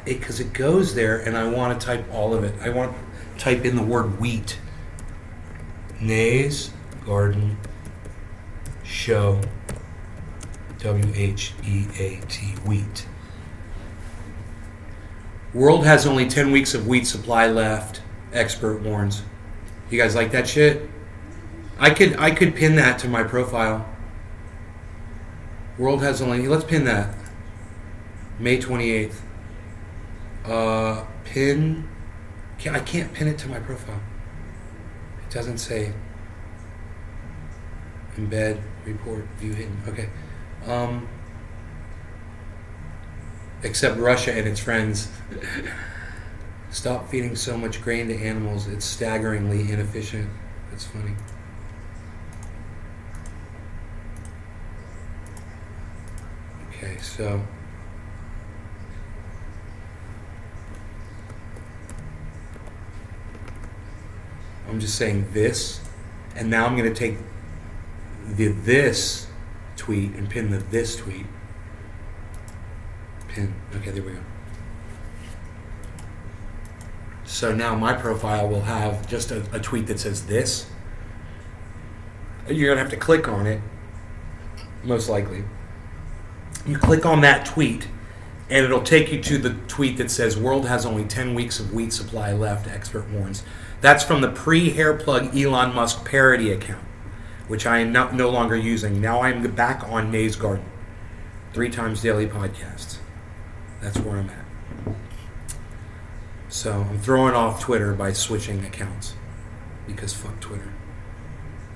Because it goes there, and I want to type all of it. I want to type in the word wheat. Nay's Garden Show. WHEAT. Wheat. World has only 10 weeks of wheat supply left. Expert warns. You guys like that shit? I could pin that to my profile. World has only... Let's pin that. May 28th. Pin... I can't pin it to my profile. It doesn't say... Embed, report, view hidden. Okay. Except Russia and its friends. Stop feeding so much grain to animals. It's staggeringly inefficient. That's funny. Okay, so I'm just saying this, and now I'm going to take the this tweet and pin the this tweet. Pin. Okay, there we go. So now my profile will have just a tweet that says this. You're going to have to click on it, most likely. You click on that tweet, and it'll take you to the tweet that says, world has only 10 weeks of wheat supply left, expert warns. That's from the pre-hair plug Elon Musk parody account, which I am no longer using. Now I'm back on May's Garden. 3 times daily podcasts. That's where I'm at. So I'm throwing off Twitter by switching accounts. Because fuck Twitter.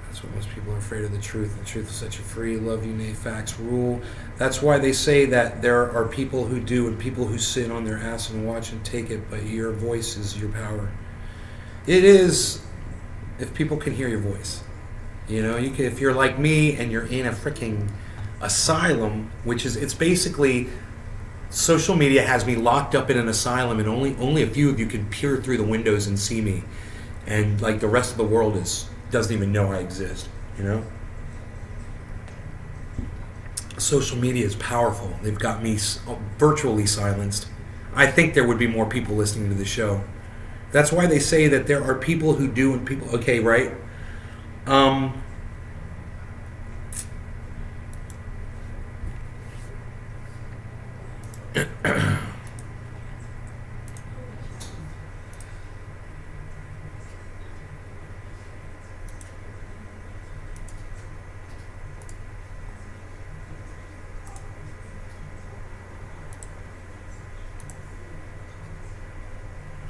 That's what most people are afraid of, the truth. The truth will set you free. Love you, nay, facts rule. That's why they say that there are people who do and people who sit on their ass and watch and take it, but your voice is your power. It is, if people can hear your voice. You know, you can, if you're like me and you're in a freaking asylum, which is, it's basically, social media has me locked up in an asylum and only a few of you can peer through the windows and see me. And like the rest of the world doesn't even know I exist, you know? Social media is powerful. They've got me virtually silenced. I think there would be more people listening to the show. That's why they say that there are people who do and people... Okay, right?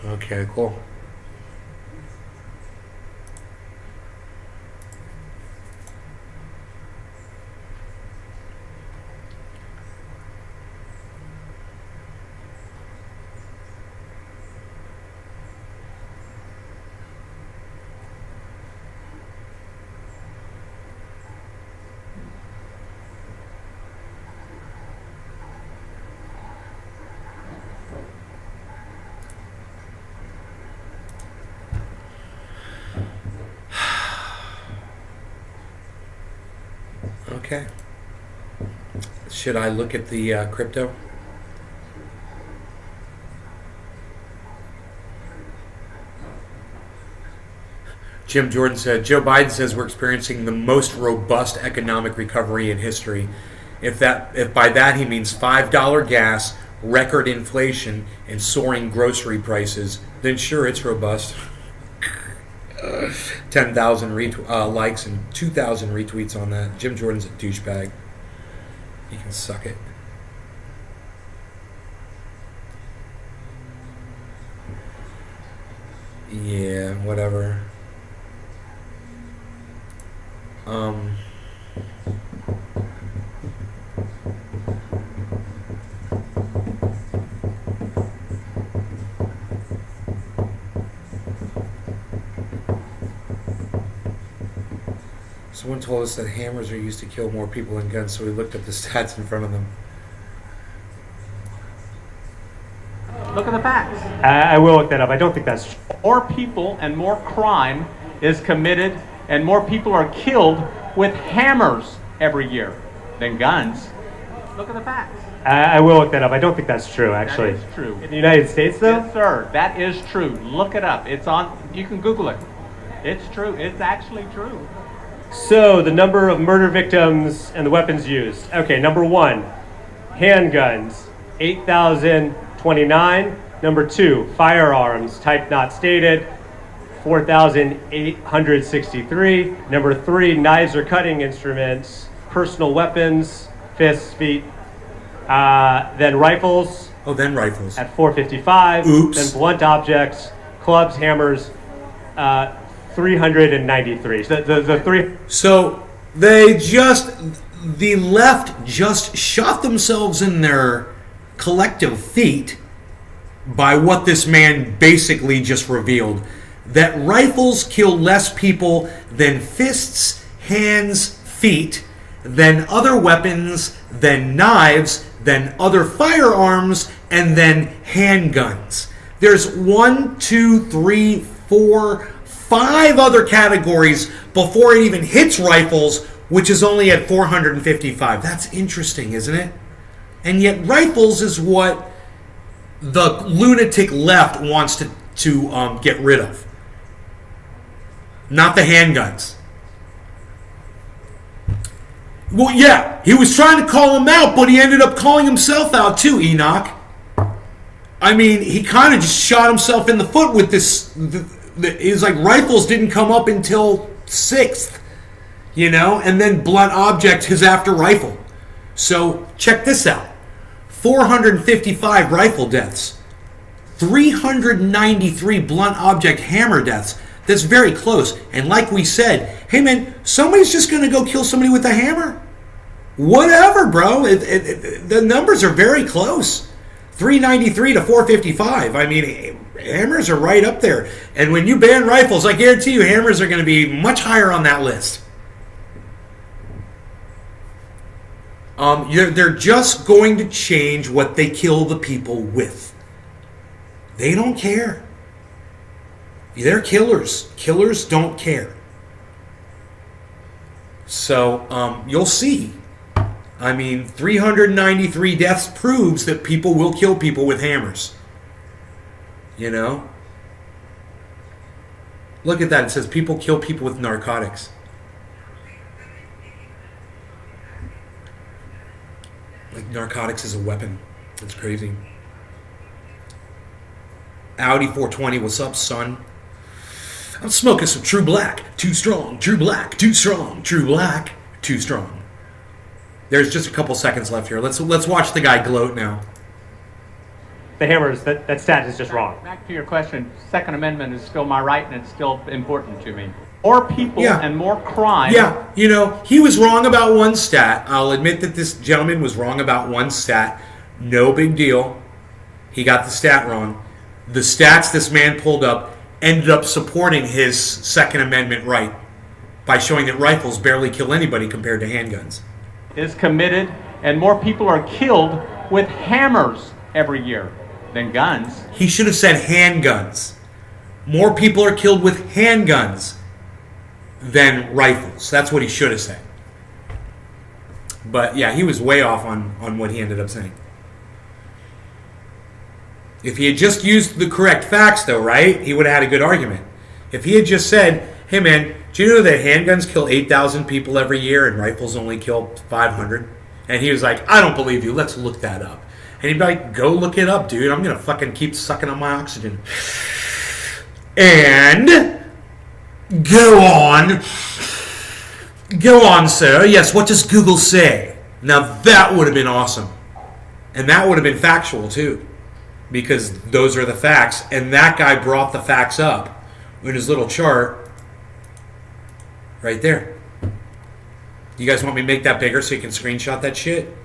Okay, cool. Okay. Should I look at the crypto? Jim Jordan said, Joe Biden says we're experiencing the most robust economic recovery in history. If by that he means $5 gas, record inflation, and soaring grocery prices, then sure, it's robust. 10,000 likes and 2,000 retweets on that. Jim Jordan's a douchebag. He can suck it. Yeah, whatever. Someone told us that hammers are used to kill more people than guns, so we looked up the stats in front of them. Look at the facts. I will look that up. I don't think that's true. More people and more crime is committed and more people are killed with hammers every year than guns. Look at the facts. I will look that up. I don't think that's true, actually. That is true. In the United States, though? Yes, sir. That is true. Look it up. It's on. You can Google it. It's true. It's actually true. So, the number of murder victims and the weapons used. Okay, number 1, handguns, 8,029. Number 2, firearms, type not stated, 4,863. Number 3, knives or cutting instruments, personal weapons, fists, feet. Then rifles. Oh, then rifles. At 455. Oops. Then blunt objects, clubs, hammers, 393. The three. So the left just shot themselves in their collective feet by what this man basically just revealed. That rifles kill less people than fists, hands, feet, than other weapons then knives, then other firearms, and then handguns. There's 1, 2, 3, 4, 5 other categories before it even hits rifles, which is only at 455. That's interesting, isn't it? And yet rifles is what the lunatic left wants to get rid of. Not the handguns. Well, yeah, he was trying to call him out, but he ended up calling himself out too, Enoch. I mean, he kind of just shot himself in the foot with this. It's like rifles didn't come up until 6th, and then blunt object is after rifle. So check this out. 455 rifle deaths. 393 blunt object hammer deaths. That's very close. And like we said, hey man, somebody's just going to go kill somebody with a hammer. Whatever, bro. The numbers are very close. 393 to 455. I mean, hammers are right up there. And when you ban rifles, I guarantee you hammers are going to be much higher on that list. They're just going to change what they kill the people with. They don't care. They're killers. Killers don't care. So you'll see. I mean, 393 deaths proves that people will kill people with hammers. Look at that. It says people kill people with narcotics. Like narcotics is a weapon. It's crazy. Audi 420, what's up, son? I'm smoking some True Black. Too strong, True Black, too strong, True Black, too strong. There's just a couple seconds left here. Let's watch the guy gloat now. The hammers, that stat is just wrong. Back to your question, Second Amendment is still my right and it's still important to me. More people and more crime. Yeah, he was wrong about one stat. I'll admit that this gentleman was wrong about one stat. No big deal. He got the stat wrong. The stats this man pulled up ended up supporting his Second Amendment right by showing that rifles barely kill anybody compared to handguns. Is committed and more people are killed with hammers every year than guns. He should have said handguns. More people are killed with handguns than rifles. That's what he should have said. But yeah, he was way off on what he ended up saying. If he had just used the correct facts, though, right, he would have had a good argument. If he had just said, hey, man, do you know that handguns kill 8,000 people every year and rifles only kill 500? And he was like, I don't believe you. Let's look that up. And he'd be like, go look it up, dude. I'm going to fucking keep sucking on my oxygen. And go on. Go on, sir. Yes, what does Google say? Now, that would have been awesome. And that would have been factual, too. Because those are the facts. And that guy brought the facts up in his little chart right there. You guys want me to make that bigger so you can screenshot that shit?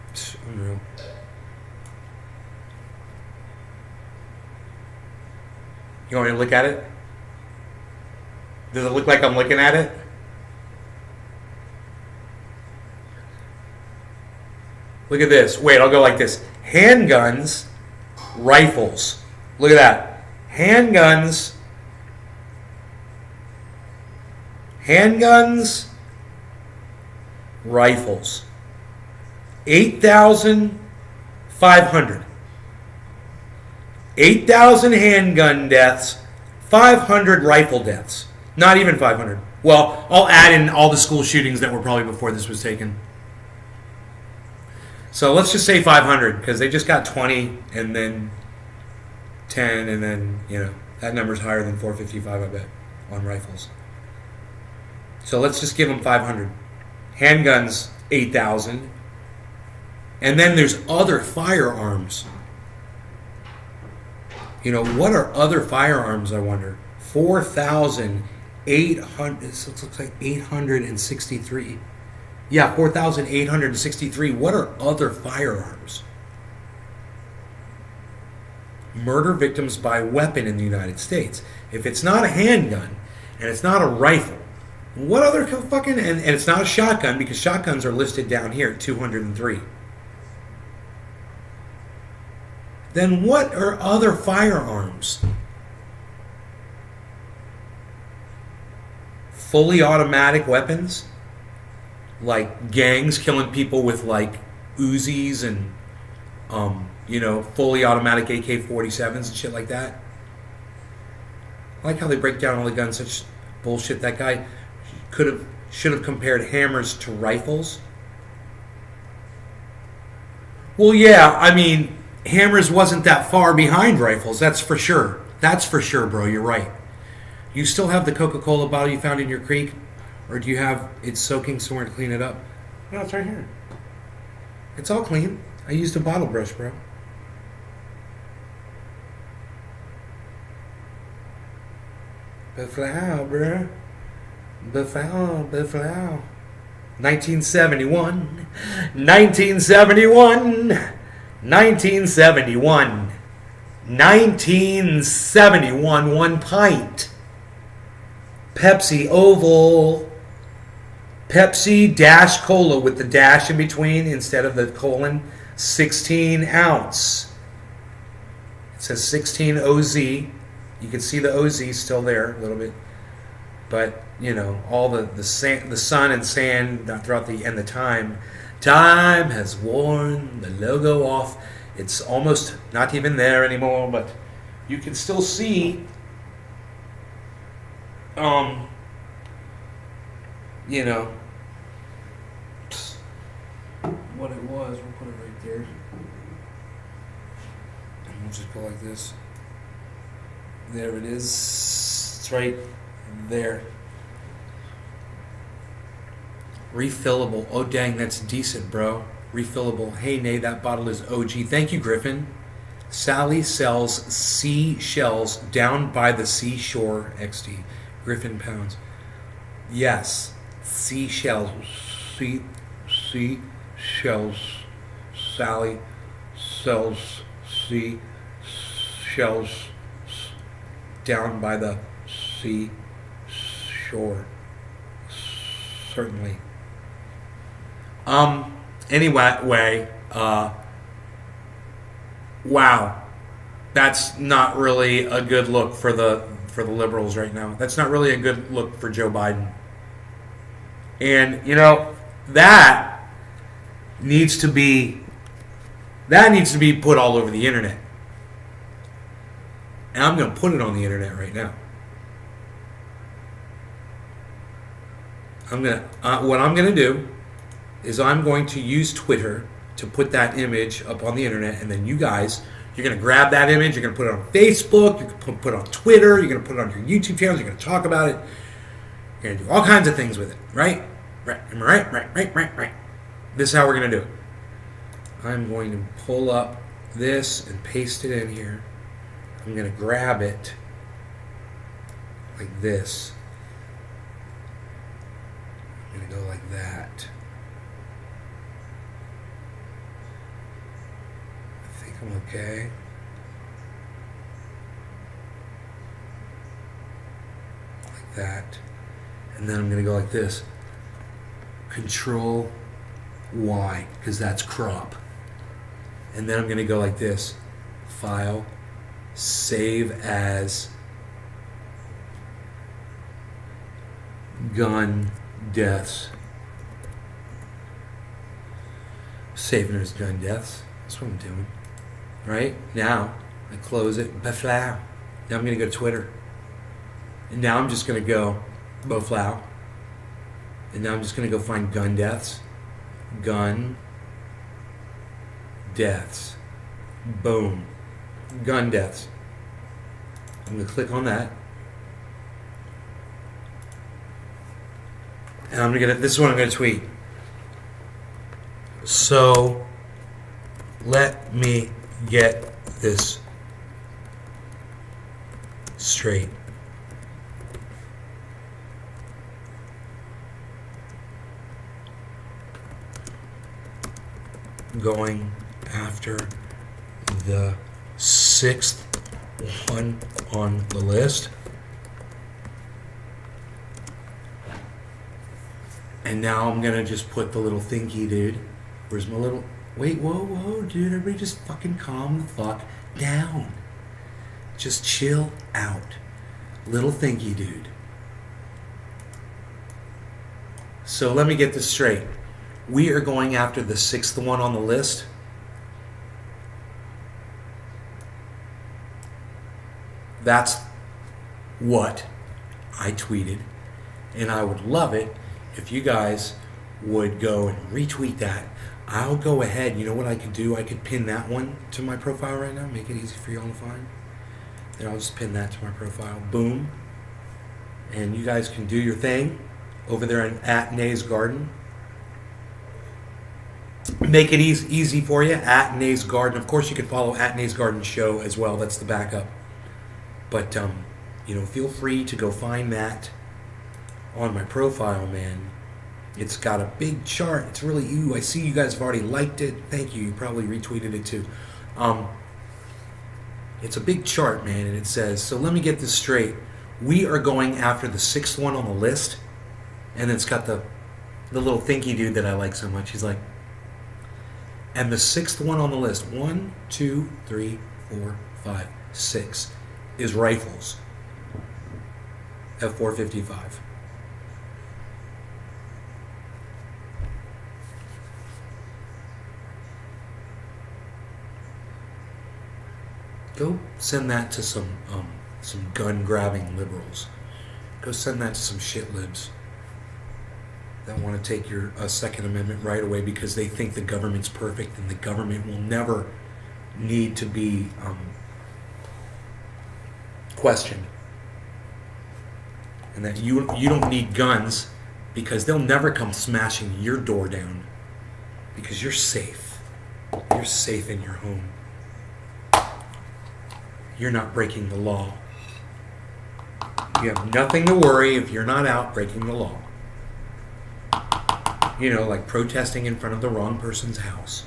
It's unreal. You want me to look at it? Does it look like I'm looking at it? Look at this. Wait, I'll go like this. Handguns, rifles. Look at that. Handguns, rifles. 8,500. 8,000 handgun deaths, 500 rifle deaths. Not even 500. Well, I'll add in all the school shootings that were probably before this was taken. So let's just say 500 because they just got 20 and then 10 and then, that number's higher than 455, I bet, on rifles. So let's just give them 500. Handguns, 8,000. And then there's other firearms. What are other firearms, I wonder? 4,800. This looks like 863. Yeah, 4,863. What are other firearms? Murder victims by weapon in the United States. If it's not a handgun, and it's not a rifle. What other fucking... And it's not a shotgun, because shotguns are listed down here at 203. Then what are other firearms? Fully automatic weapons? Like gangs killing people with like Uzis and, fully automatic AK-47s and shit like that. I like how they break down all the guns, such bullshit. That guy should have compared hammers to rifles. Well, yeah, I mean, hammers wasn't that far behind rifles, that's for sure. That's for sure, bro, you're right. You still have the Coca-Cola bottle you found in your creek? Or do you have it soaking somewhere to clean it up? No, it's right here. It's all clean. I used a bottle brush, bro. Beflow, bro. Beflow. 1971. 1971. 1971. 1971. 1 pint. Pepsi Oval. Pepsi dash cola with the dash in between instead of the colon. 16 ounce. It says 16 OZ. You can see the OZ still there a little bit. But, all the sun and sand throughout the time has worn the logo off. It's almost not even there anymore, but you can still see what it was. We'll put it right there. And we'll just go like this. There it is. It's right there. Refillable. Oh, dang, that's decent, bro. Refillable. Hey, Nay, that bottle is OG. Thank you, Griffin. Sally sells seashells down by the seashore. XD. Griffin pounds. Yes. Seashells. Seashells. Sally sells seashells down by the seashore. Certainly. Anyway, wow. That's not really a good look for the liberals right now. That's not really a good look for Joe Biden. And that needs to be put all over the internet. And I'm going to put it on the internet right now. What I'm going to do is I'm going to use Twitter to put that image up on the internet, and then you guys, you're going to grab that image, you're going to put it on Facebook, you're going to put it on Twitter, you're going to put it on your YouTube channels, you're going to talk about it, you're going to do all kinds of things with it, right? Right. This is how we're going to do it. I'm going to pull up this and paste it in here. I'm going to grab it like this. I'm going to go like that. I think I'm okay. Like that. And then I'm going to go like this. Control Y, because that's crop. And then I'm going to go like this. File. Save as gun deaths. Saving as gun deaths. That's what I'm doing. Right? Now, I close it. Beflow. Now I'm going to go to Twitter. And now I'm just going to go Beflow. And now I'm just going to go find gun deaths. Gun deaths. Boom. Gun deaths. I'm going to click on that. And I'm going to get it. This is what I'm going to tweet. So, let me get this straight. Going after the 6th one on the list. And now I'm gonna just put the little thinky dude. Where's my little... Wait, whoa, dude. Everybody just fucking calm the fuck down. Just chill out. Little thinky dude. So let me get this straight. We are going after the 6th one on the list. That's what I tweeted. And I would love it if you guys would go and retweet that. I'll go ahead. You know what I could do? I could pin that one to my profile right now. Make it easy for y'all to find. Then I'll just pin that to my profile. Boom. And you guys can do your thing over there at Nay's Garden. Make it easy for you at Nay's Garden. Of course, you can follow at Nay's Garden Show as well. That's the backup. But, feel free to go find that on my profile, man. It's got a big chart. It's really, I see you guys have already liked it. Thank you. You probably retweeted it too. It's a big chart, man, and it says, so let me get this straight. We are going after the 6th one on the list, and it's got the little thinky dude that I like so much. He's like, and the 6th one on the list, 1, 2, 3, 4, 5, 6, is rifles at 455. Go send that to some gun-grabbing liberals. Go send that to some shit libs that want to take your Second Amendment right away because they think the government's perfect and the government will never need to be questioned. And that you don't need guns because they'll never come smashing your door down because you're safe. You're safe in your home. You're not breaking the law. You have nothing to worry if you're not out breaking the law. Like protesting in front of the wrong person's house.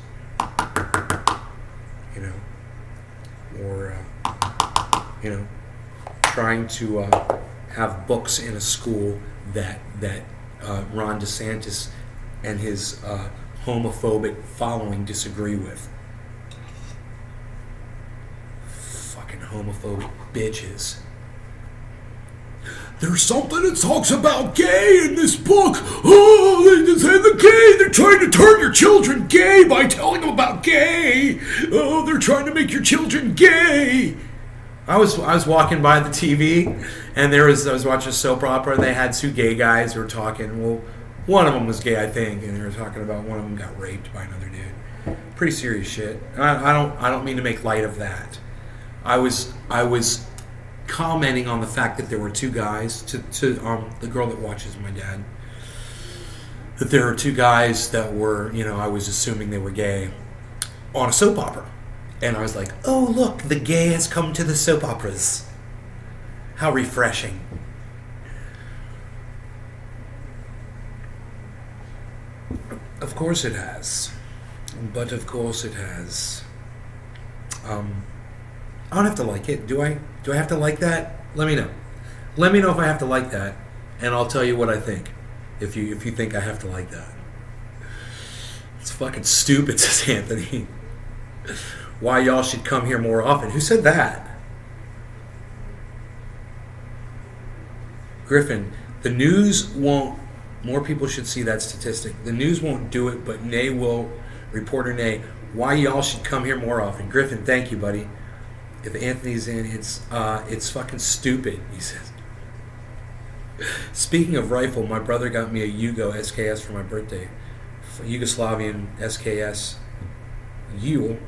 Or, trying to have books in a school that Ron DeSantis and his homophobic following disagree with. Homophobic bitches. There's something that talks about gay in this book. Oh, they say the gay. They're trying to turn your children gay by telling them about gay. Oh, they're trying to make your children gay. I was walking by the TV, and I was watching a soap opera, and they had two gay guys who were talking. Well, one of them was gay, I think, and they were talking about one of them got raped by another dude. Pretty serious shit. I don't mean to make light of that. I was commenting on the fact that there were two guys to the girl that watches my dad. That there were two guys that were, I was assuming they were gay on a soap opera. And I was like, oh look, the gay has come to the soap operas. How refreshing. Of course it has. But of course it has. I don't have to like it. Do I? Do I have to like that? Let me know. Let me know if I have to like that, and I'll tell you what I think. If you think I have to like that. It's fucking stupid, says Anthony. Why y'all should come here more often. Who said that? Griffin, the news won't... More people should see that statistic. The news won't do it, but Nay will. Reporter Nay, why y'all should come here more often. Griffin, thank you, buddy. If Anthony's in, it's fucking stupid, he says. Speaking of rifle, my brother got me a Yugo SKS for my birthday. Yugoslavian SKS. Yule.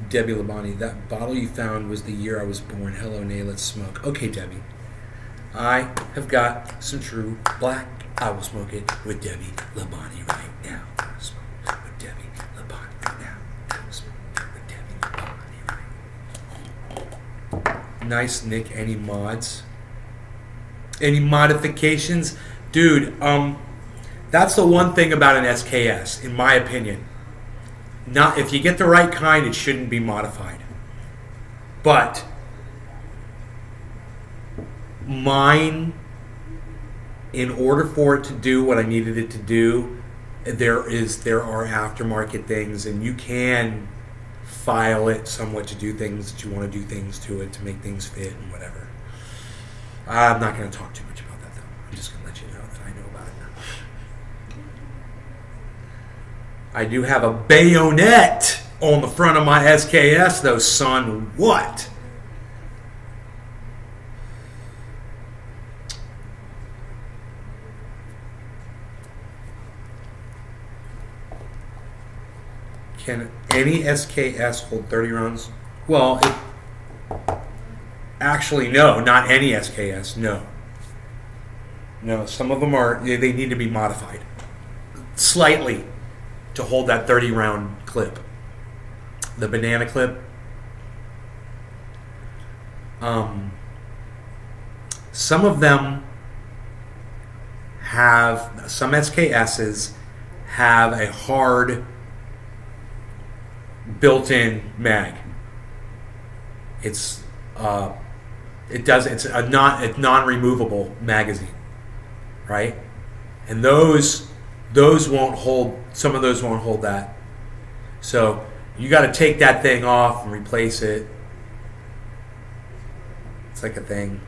Debbie Labani, that bottle you found was the year I was born. Hello, Nay, let's smoke. Okay, Debbie. I have got some true black. I will smoke it with Debbie Labani right now. I will smoke with Debbie Labani right now. I will smoke with Debbie Labani right now. Nice, Nick. Any mods? Any modifications? Dude, that's the one thing about an SKS, in my opinion. Not if you get the right kind, it shouldn't be modified. But mine in order for it to do what I needed it to do, there are aftermarket things, and you can file it somewhat to do things that you want to do things to it to make things fit and whatever. I'm not going to talk too much about that though. I'm just going to let you know that I know about it. I do have a bayonet on the front of my SKS though, son. What? Can any SKS hold 30 rounds? Well, actually, no, not any SKS, no. No, some of them they need to be modified slightly to hold that 30 round clip. The banana clip. Some of them some SKSs have a hard built-in mag. It's a non-removable magazine, right? And those won't hold. Some of those won't hold that. So you got to take that thing off and replace it. It's like a thing.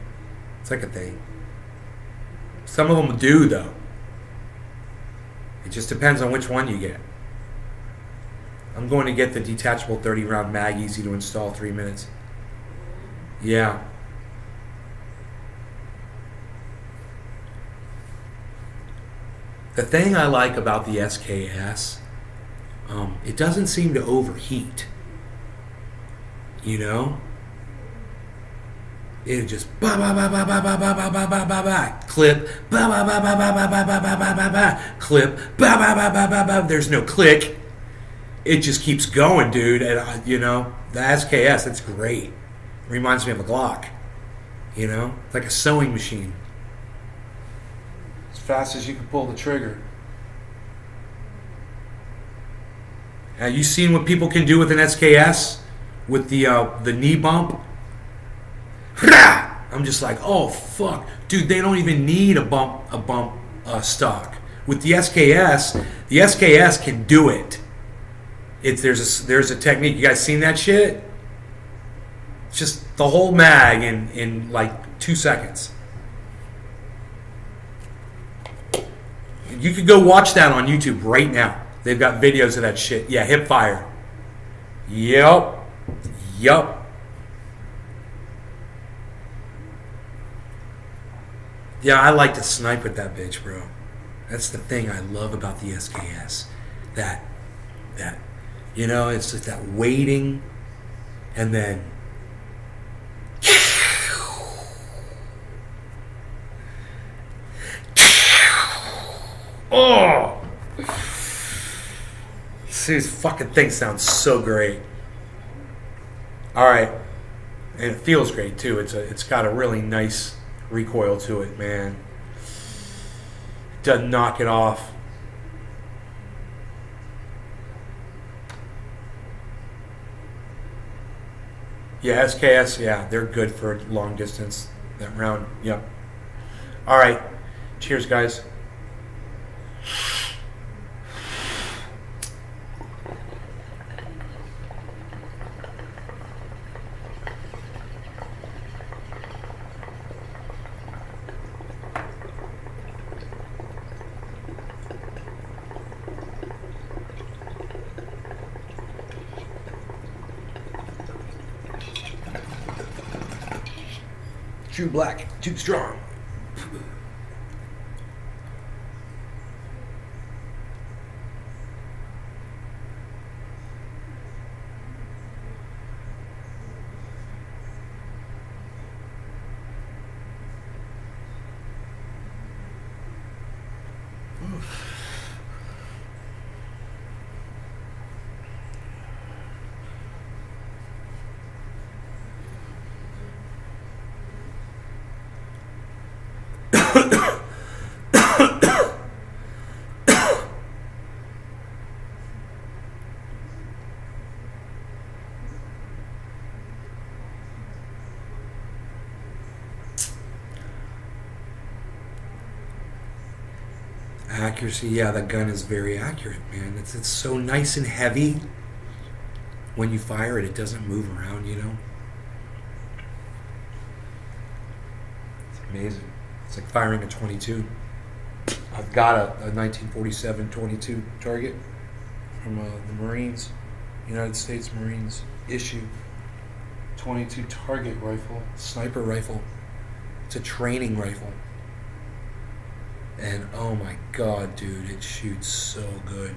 Some of them do though. It just depends on which one you get. I'm going to get the detachable 30 round mag, easy to install, 3 minutes. Yeah. The thing I like about the SKS, it doesn't seem to overheat. You know? It just ba ba ba ba ba ba ba ba ba ba ba ba clip ba ba ba ba ba ba ba ba ba ba ba ba clip ba ba ba ba ba ba. There's no click. It just keeps going, dude. And you know, the SKS, that's great. Reminds me of a Glock. You know, it's like a sewing machine. As fast as you can pull the trigger. Have you seen what people can do with an SKS with the knee bump? I'm just like, oh fuck, dude. They don't even need a bump stock. With the SKS can do it. There's a technique. You guys seen that shit? It's just the whole mag in like 2 seconds. You could go watch that on YouTube right now. They've got videos of that shit. Yeah, hip fire. Yup. Yeah, I like to snipe with that bitch, bro. That's the thing I love about the SKS. That you know, it's just that waiting and then oh, see, this fucking thing sounds so great. All right, and it feels great too. It's got a really nice recoil to it, man. It doesn't knock it off. Yeah, SKS, yeah, they're good for long distance. That round, yep. All right, cheers, guys. True black, too strong. Accuracy, yeah, that gun is very accurate, man. It's so nice and heavy. When you fire it, it doesn't move around, you know? It's amazing. It's like firing a 22. I've got a 1947 22 target from the Marines, United States Marines issue 22 target rifle, sniper rifle. It's a training rifle. And oh my god, dude, it shoots so good.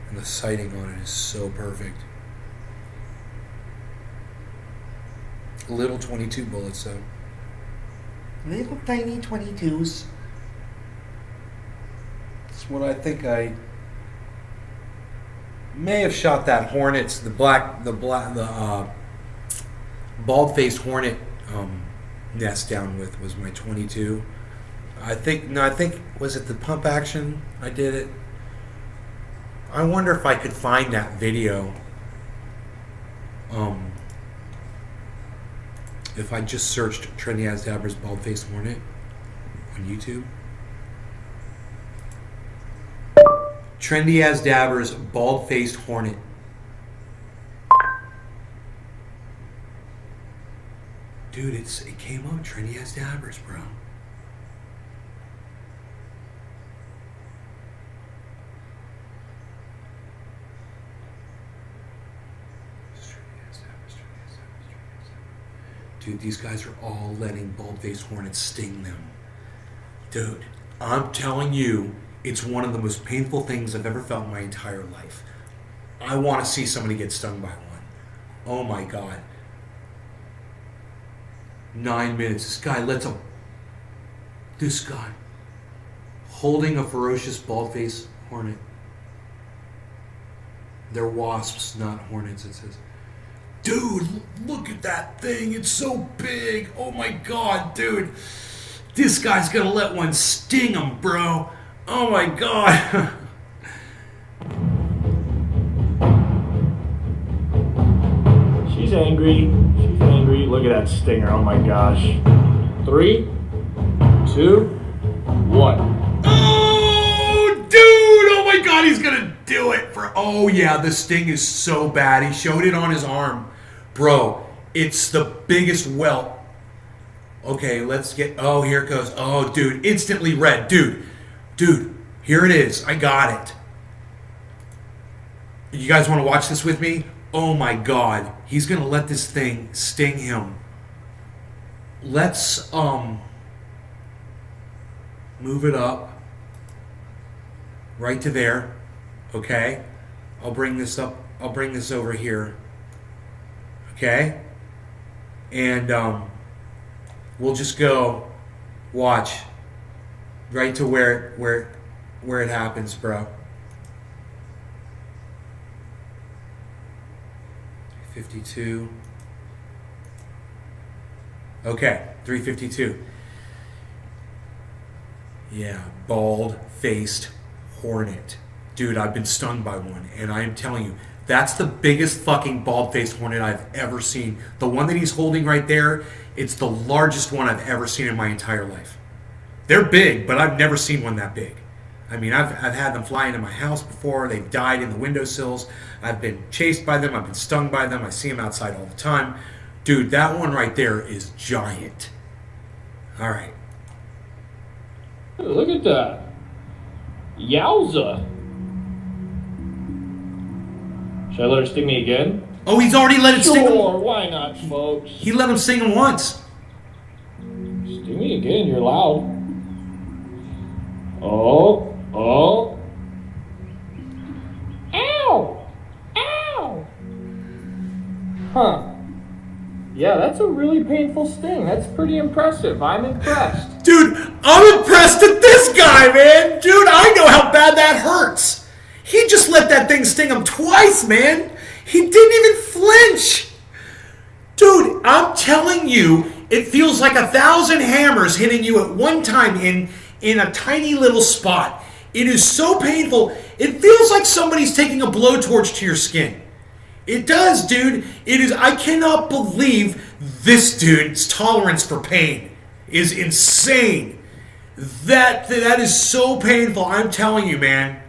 And the sighting on it is so perfect. Little 22 bullets, though. Little tiny 22s. That's what I think I may have shot that Hornets, the bald-faced Hornet nest down with was my 22. I think was it the pump action I did it. I wonder if I could find that video. If I just searched Trendy As Dabber's bald-faced Hornet on YouTube. Trendy As Dabber's bald-faced Hornet. Dude, it came up Trendy As Dabber's, bro. Dude, these guys are all letting bald-faced Hornets sting them. Dude, I'm telling you, it's one of the most painful things I've ever felt in my entire life. I want to see somebody get stung by one. Oh my god. 9 minutes. This guy holding a ferocious bald-faced Hornet. They're wasps, not hornets, it says. Dude, look at that thing. It's so big. Oh my god, dude. This guy's gonna let one sting him, bro. Oh my god. She's angry. She's angry. Look at that stinger. Oh my gosh. 3, 2, 1. Oh, dude. Oh my god, he's gonna do it. Oh yeah, the sting is so bad. He showed it on his arm. Bro, it's the biggest welt. Okay, let's get... Oh, here it goes. Oh, dude, instantly red. Dude, here it is. I got it. You guys want to watch this with me? Oh my god. He's going to let this thing sting him. Let's, move it up. Right to there. Okay? I'll bring this up. I'll bring this over here. Okay? And we'll just go watch right to where it happens, bro. 52. Okay, 352. Yeah, bald-faced Hornet. Dude, I've been stung by one, and I am telling you, that's the biggest fucking bald-faced Hornet I've ever seen. The one that he's holding right there, it's the largest one I've ever seen in my entire life. They're big, but I've never seen one that big. I mean, I've had them fly into my house before. They've died in the windowsills. I've been chased by them. I've been stung by them. I see them outside all the time. Dude, that one right there is giant. All right. Look at that. Yowza. Should I let her sting me again? Oh, he's already let it sting him. Sure, why not, folks? He let him sting him once. Sting me again, you're loud. Oh. Ow! Ow! Huh. Yeah, that's a really painful sting. That's pretty impressive. I'm impressed. Dude, I'm impressed at this guy, man. Dude, I know how bad that hurts. He just let that thing sting him twice, man. He didn't even flinch. Dude, I'm telling you, it feels like 1,000 hammers hitting you at one time in a tiny little spot. It is so painful. It feels like somebody's taking a blowtorch to your skin. It does, dude. It is. I cannot believe this dude's tolerance for pain is insane. That is so painful. I'm telling you, man.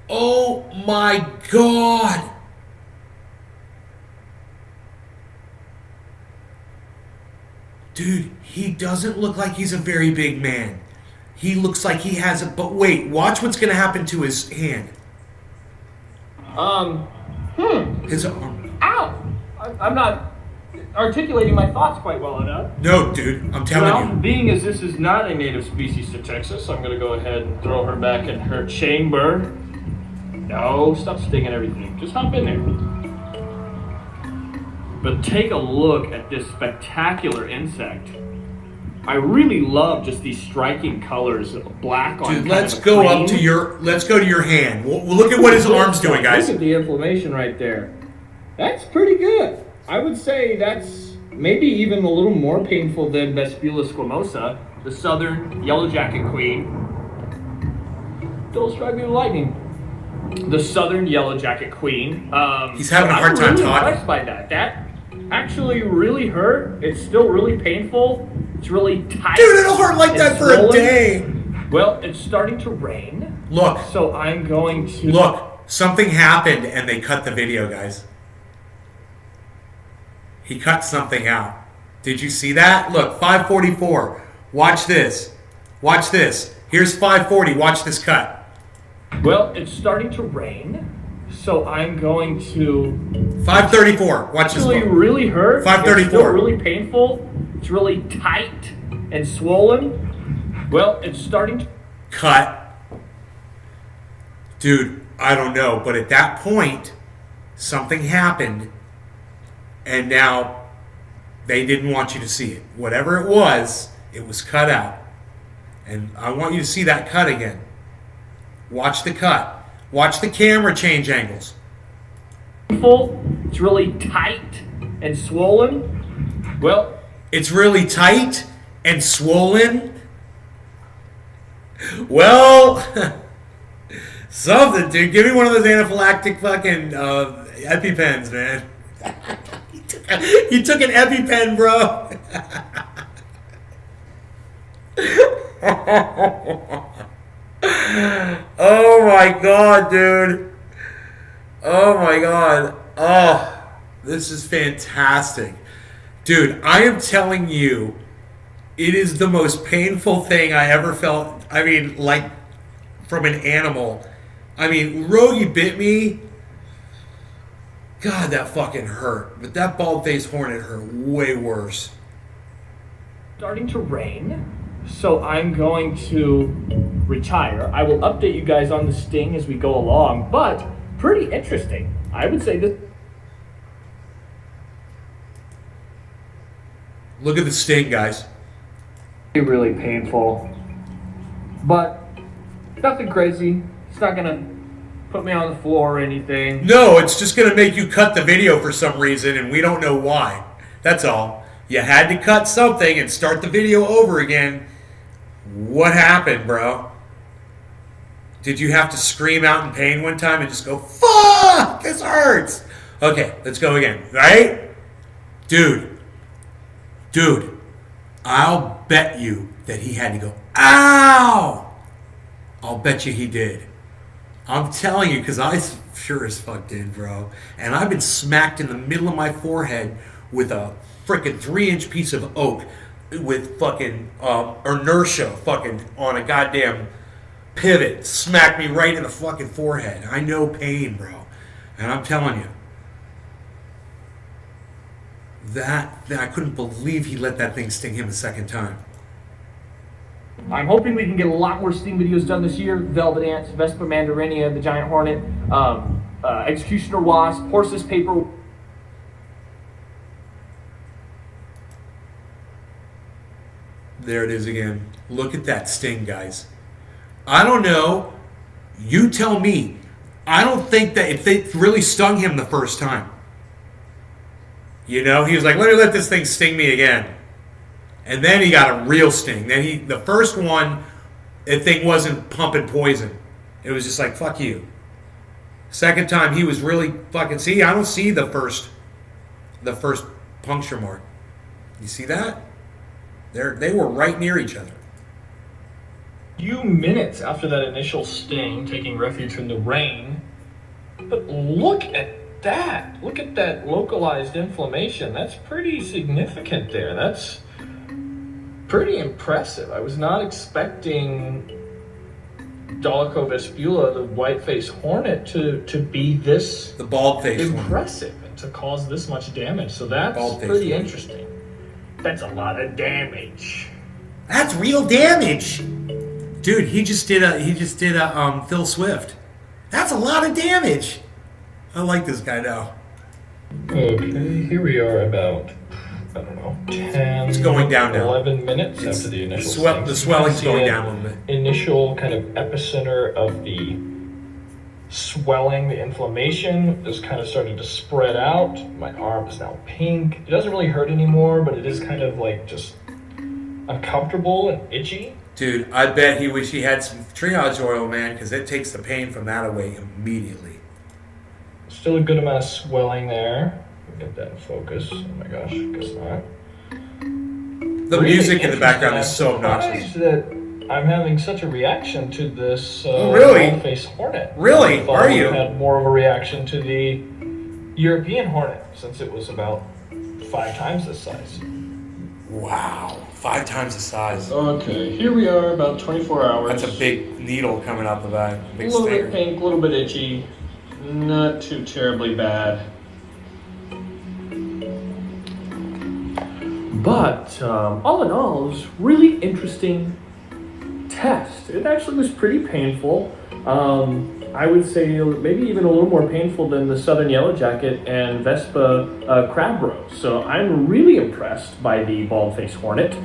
Oh my God. Dude, he doesn't look like he's a very big man. He looks like he has a... But wait, watch what's going to happen to his hand. His arm. Ow! I'm not articulating my thoughts quite well enough. No, dude, I'm telling Well, you. being as this is not a native species to Texas, I'm going to go ahead and throw her back in her chamber. No, stop stinging everything. Just hop in there. But take a look at this spectacular insect. I really love just these striking colors of black on Dude, kind let's of a go cream. up to your... Let's go to your hand. We'll look at what his arm's doing, guys. Look at the inflammation right there. That's pretty good. I would say that's maybe even a little more painful than Vespula squamosa, the southern yellow jacket queen. Don't strike me with lightning. The southern yellow jacket queen. He's having a hard time I'm really talking. impressed by that. That actually really hurt. It's still really painful. It's really tight. Dude, it'll hurt like and that for a swollen. day. Well, it's starting to rain. Look. So I'm going to... Look, something happened and they cut the video, guys. He cut something out. Did you see that? Look, 544. Watch this. Watch this. Here's 540. Watch this cut. Well, it's starting to rain, so I'm going to... 534. Watch this. Actually really hurt. 534. It's still really painful. It's really tight and swollen. Well, it's starting to... Cut. Dude, I don't know, but at that point, something happened, and now they didn't want you to see it. Whatever it was cut out. And I want you to see that cut again. Watch the cut. Watch the camera change angles. It's really tight and swollen. Well, It's really tight and swollen. Well, something, dude. Give me one of those anaphylactic fucking EpiPens, man. He took an EpiPen, bro. Oh my God, dude. Oh my God. Oh, this is fantastic. Dude, I am telling you, it is the most painful thing I ever felt. I mean, like, from an animal. I mean, Rogie bit me. God, that fucking hurt. But that bald-faced hornet hurt way worse. starting to rain, so I'm going to retire. I will update you guys on the sting as we go along, but pretty interesting. I would say this... Look at the sting, guys. really painful, but nothing crazy. It's not gonna put me on the floor or anything. No, it's just going to make you cut the video for some reason, and we don't know why. That's all. You had to cut something and start the video over again. What happened, bro? Did you have to scream out in pain one time and just go, fuck, this hurts? Okay, let's go again, right? Dude, I'll bet you that he had to go, ow! I'll bet you he did. I'm telling you, because I sure as fuck did, bro. And I've been smacked in the middle of my forehead with a frickin' 3-inch piece of oak with fucking inertia fucking on a goddamn pivot. Smacked me right in the fucking forehead. I know pain, bro. And I'm telling you, that I couldn't believe he let that thing sting him a second time. I'm hoping we can get a lot more Sting videos done this year. Velvet Ants, Vespa Mandarinia, the Giant Hornet, Executioner Wasp, Horseless Paper. There it is again. Look at that sting, guys. I don't know. You tell me. I don't think that if they really stung him the first time. You know, he was like, let me let this thing sting me again. And then he got a real sting. Then the first one, the thing wasn't pumping poison. It was just like, fuck you. Second time, he was really fucking, see, I don't see the first puncture mark. You see that? They were right near each other. Few minutes after that initial sting, taking refuge from the rain. But look at that. Look at that localized inflammation. That's pretty significant there. That's pretty impressive. I was not expecting Dolichovespula, the white-faced hornet, to be this The bald-faced one. impressive and to cause this much damage. So that's Bald-faced pretty one. interesting. That's a lot of damage. That's real damage, dude. He just did a Phil Swift. That's a lot of damage. I like this guy now. Okay, here we are about, I don't know, 10, It's going down now. 11 minutes after the initial sting. The swelling's See going that down a little bit. Initial kind of epicenter of the swelling, the inflammation is kind of starting to spread out. My arm is now pink. It doesn't really hurt anymore, but it is kind of like just uncomfortable and itchy. Dude, I bet he wish he had some triage oil, man, because it takes the pain from that away immediately. Still a good amount of swelling there. Get that in focus. Oh my gosh, guess not. The music in the background is so I'm obnoxious. surprised that I'm having such a reaction to this really? bald-faced hornet. Really? I thought Are I you? would've had more of a reaction to the European hornet, since it was about 5 times this size. Wow, 5 times the size. Okay, here we are, about 24 hours. That's a big needle coming out the back. A Big little stinger. bit pink, a little bit itchy. Not too terribly bad. But all in all, it was really interesting test. It actually was pretty painful. I would say maybe even a little more painful than the Southern Yellow Jacket and Vespa crab roe. So I'm really impressed by the bald-faced hornet.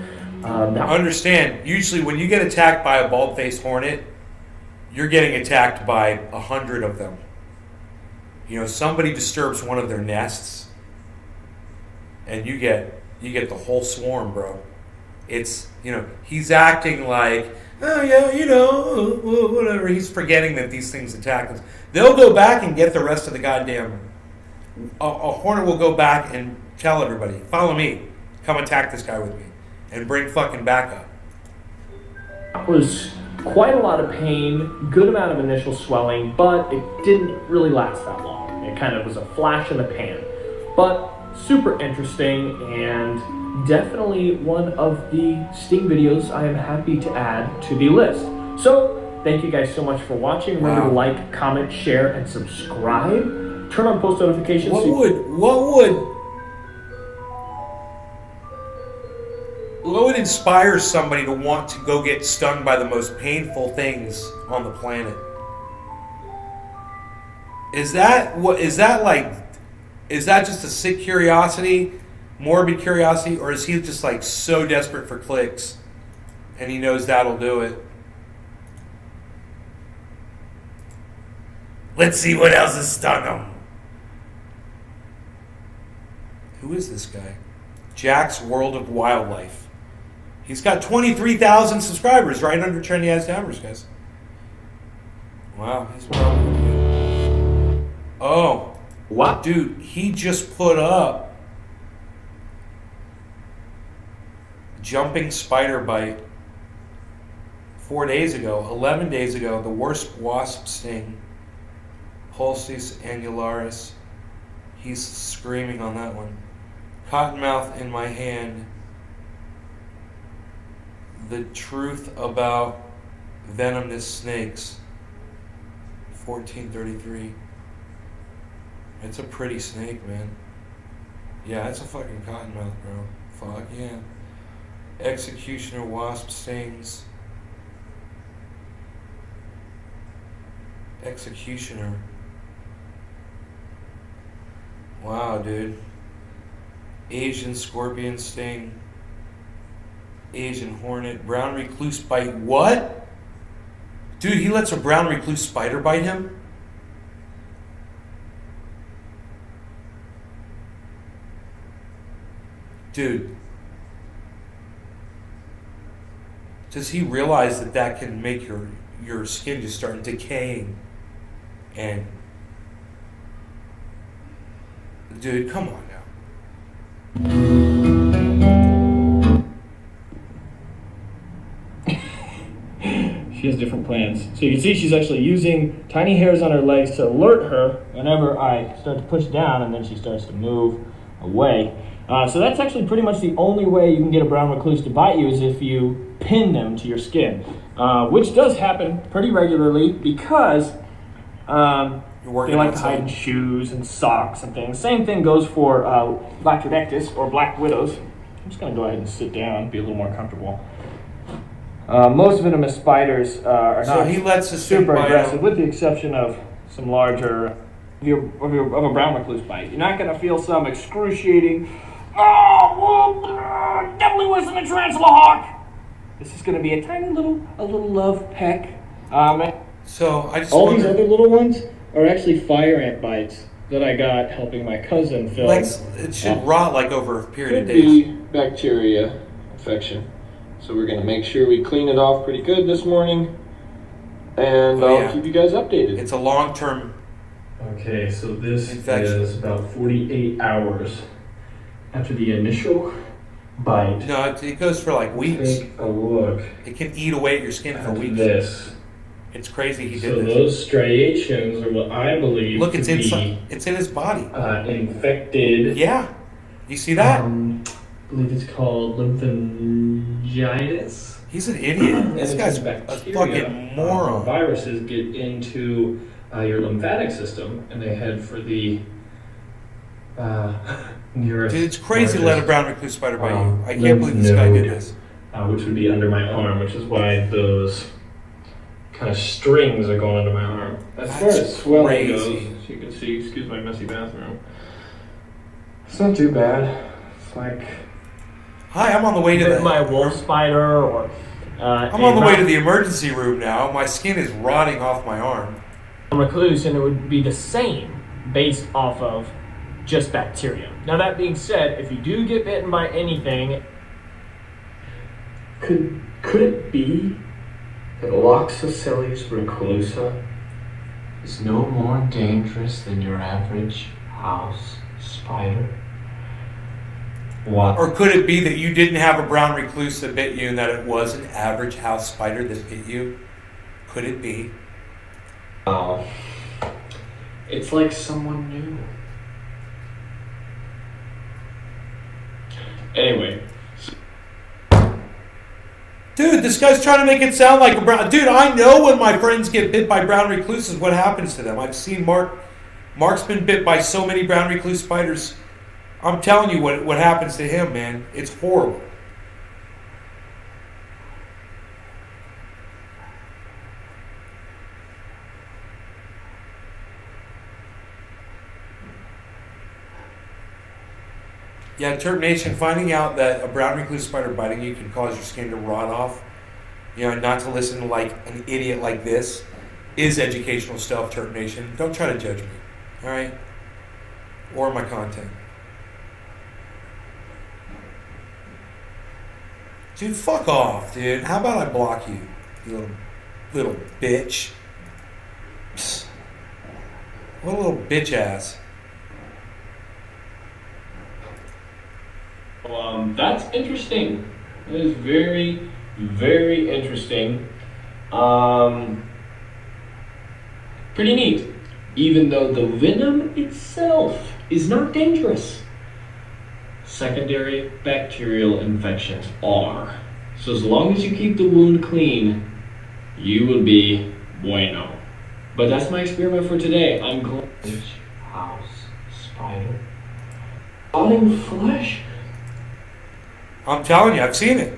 Now, Understand, usually when you get attacked by a bald-faced hornet, you're getting attacked by 100 of them. You know, somebody disturbs one of their nests, and you get the whole swarm, bro. It's, you know, he's acting like, oh yeah, you know, whatever. He's forgetting that these things attack us. They'll go back and get the rest of the goddamn. A hornet will go back and tell everybody, follow me, come attack this guy with me, and bring fucking backup. it was quite a lot of pain, good amount of initial swelling, but it didn't really last that long. It kind of was a flash in the pan. But super interesting and definitely one of the Sting videos I am happy to add to the list. So thank you guys so much for watching. Remember to like, comment, share, and subscribe. Turn on post notifications. What would inspire somebody to want to go get stung by the most painful things on the planet? Is that just a sick curiosity, morbid curiosity, or is he just like so desperate for clicks and he knows that'll do it? Let's see what else has stung him. Who is this guy? Jack's World of Wildlife. He's got 23,000 subscribers right under Trendy Ass Dammers, guys. Wow, he's probably good. Oh, What? dude, he just put up jumping spider bite 4 days ago, 11 days ago, the worst wasp sting, Pulsis annularis. He's screaming on that one. Cottonmouth in my hand. The truth about venomous snakes. 1433. It's a pretty snake, man. Yeah, it's a fucking cottonmouth, bro. Fuck yeah. Executioner wasp stings. Executioner. Wow, dude. Asian scorpion sting. Asian hornet. Brown recluse bite. What? Dude, he lets a brown recluse spider bite him? Dude. Does he realize that that can make your skin just start decaying? And dude, come on now. She has different plans. So you can see she's actually using tiny hairs on her legs to alert her whenever I start to push down, and then she starts to move away. So that's actually pretty much the only way you can get a brown recluse to bite you is if you pin them to your skin, which does happen pretty regularly because they like to hide in shoes and socks and things. Same thing goes for Latrodectus or black widows. I'm just going to go ahead and sit down, be a little more comfortable. Most venomous spiders are not he lets us super aggressive, with the exception of some larger of a brown recluse bite. You're not going to feel some excruciating, definitely wasn't a tarantula hawk. This is going to be a tiny little love peck. So I just all wonder, these other little ones are actually fire ant bites that I got helping my cousin film. it should rot like over a period of Could days. be bacteria infection. So we're going to make sure we clean it off pretty good this morning, and I'll keep you guys updated. It's a long-term. Okay, so this infection. is about 48 hours after the initial bite. No, it goes for like weeks. Take a look It can eat away at your skin for at weeks. this. It's crazy he So did this. those striations are what I believe Look, to it's be inside. It's in his body. infected. Yeah. You see that? I believe it's called lymphangitis. He's an idiot. This And guy's it's a bacteria. fucking moron. Viruses get into your lymphatic system, and they head for the nearest. Dude, it's crazy to let a largest, brown recluse spider bite you. I can't lymph believe this guy did node, this. which would be under my arm, which is why those kind of strings are going under my arm. As far That's as swelling crazy. goes, as you can see, excuse my messy bathroom. It's not too bad. It's like Hi, I'm on the way to the. my wolf spider or I'm on the way to the emergency room now. My skin is rotting off my arm. recluse, and it would be the same based off of just bacteria. Now that being said, if you do get bitten by anything, Could it be that Loxosceles reclusa is no more dangerous than your average house spider? What? Or could it be that you didn't have a brown recluse that bit you and that it was an average house spider that bit you? Could it be? Oh, it's like someone new. Anyway, Dude, this guy's trying to make it sound like a brown... Dude, I know when my friends get bit by brown recluses, what happens to them. I've seen Mark's been bit by so many brown recluse spiders. I'm telling you what happens to him, man. It's horrible. Yeah, Turp Nation, finding out that a brown recluse spider biting you can cause your skin to rot off, and not to listen to like an idiot like this is educational stuff, Turp Nation. Don't try to judge me, all right? Or my content. Dude, fuck off, dude. How about I block you, you little bitch? Psst. What a little bitch ass. that's interesting. That is very, very interesting. Pretty neat. Even though the venom itself is not dangerous, secondary bacterial infections are. So as long as you keep the wound clean, you will be bueno. But that's my experiment for today. I'm going house spider. Rotting flesh. I'm telling you, I've seen it.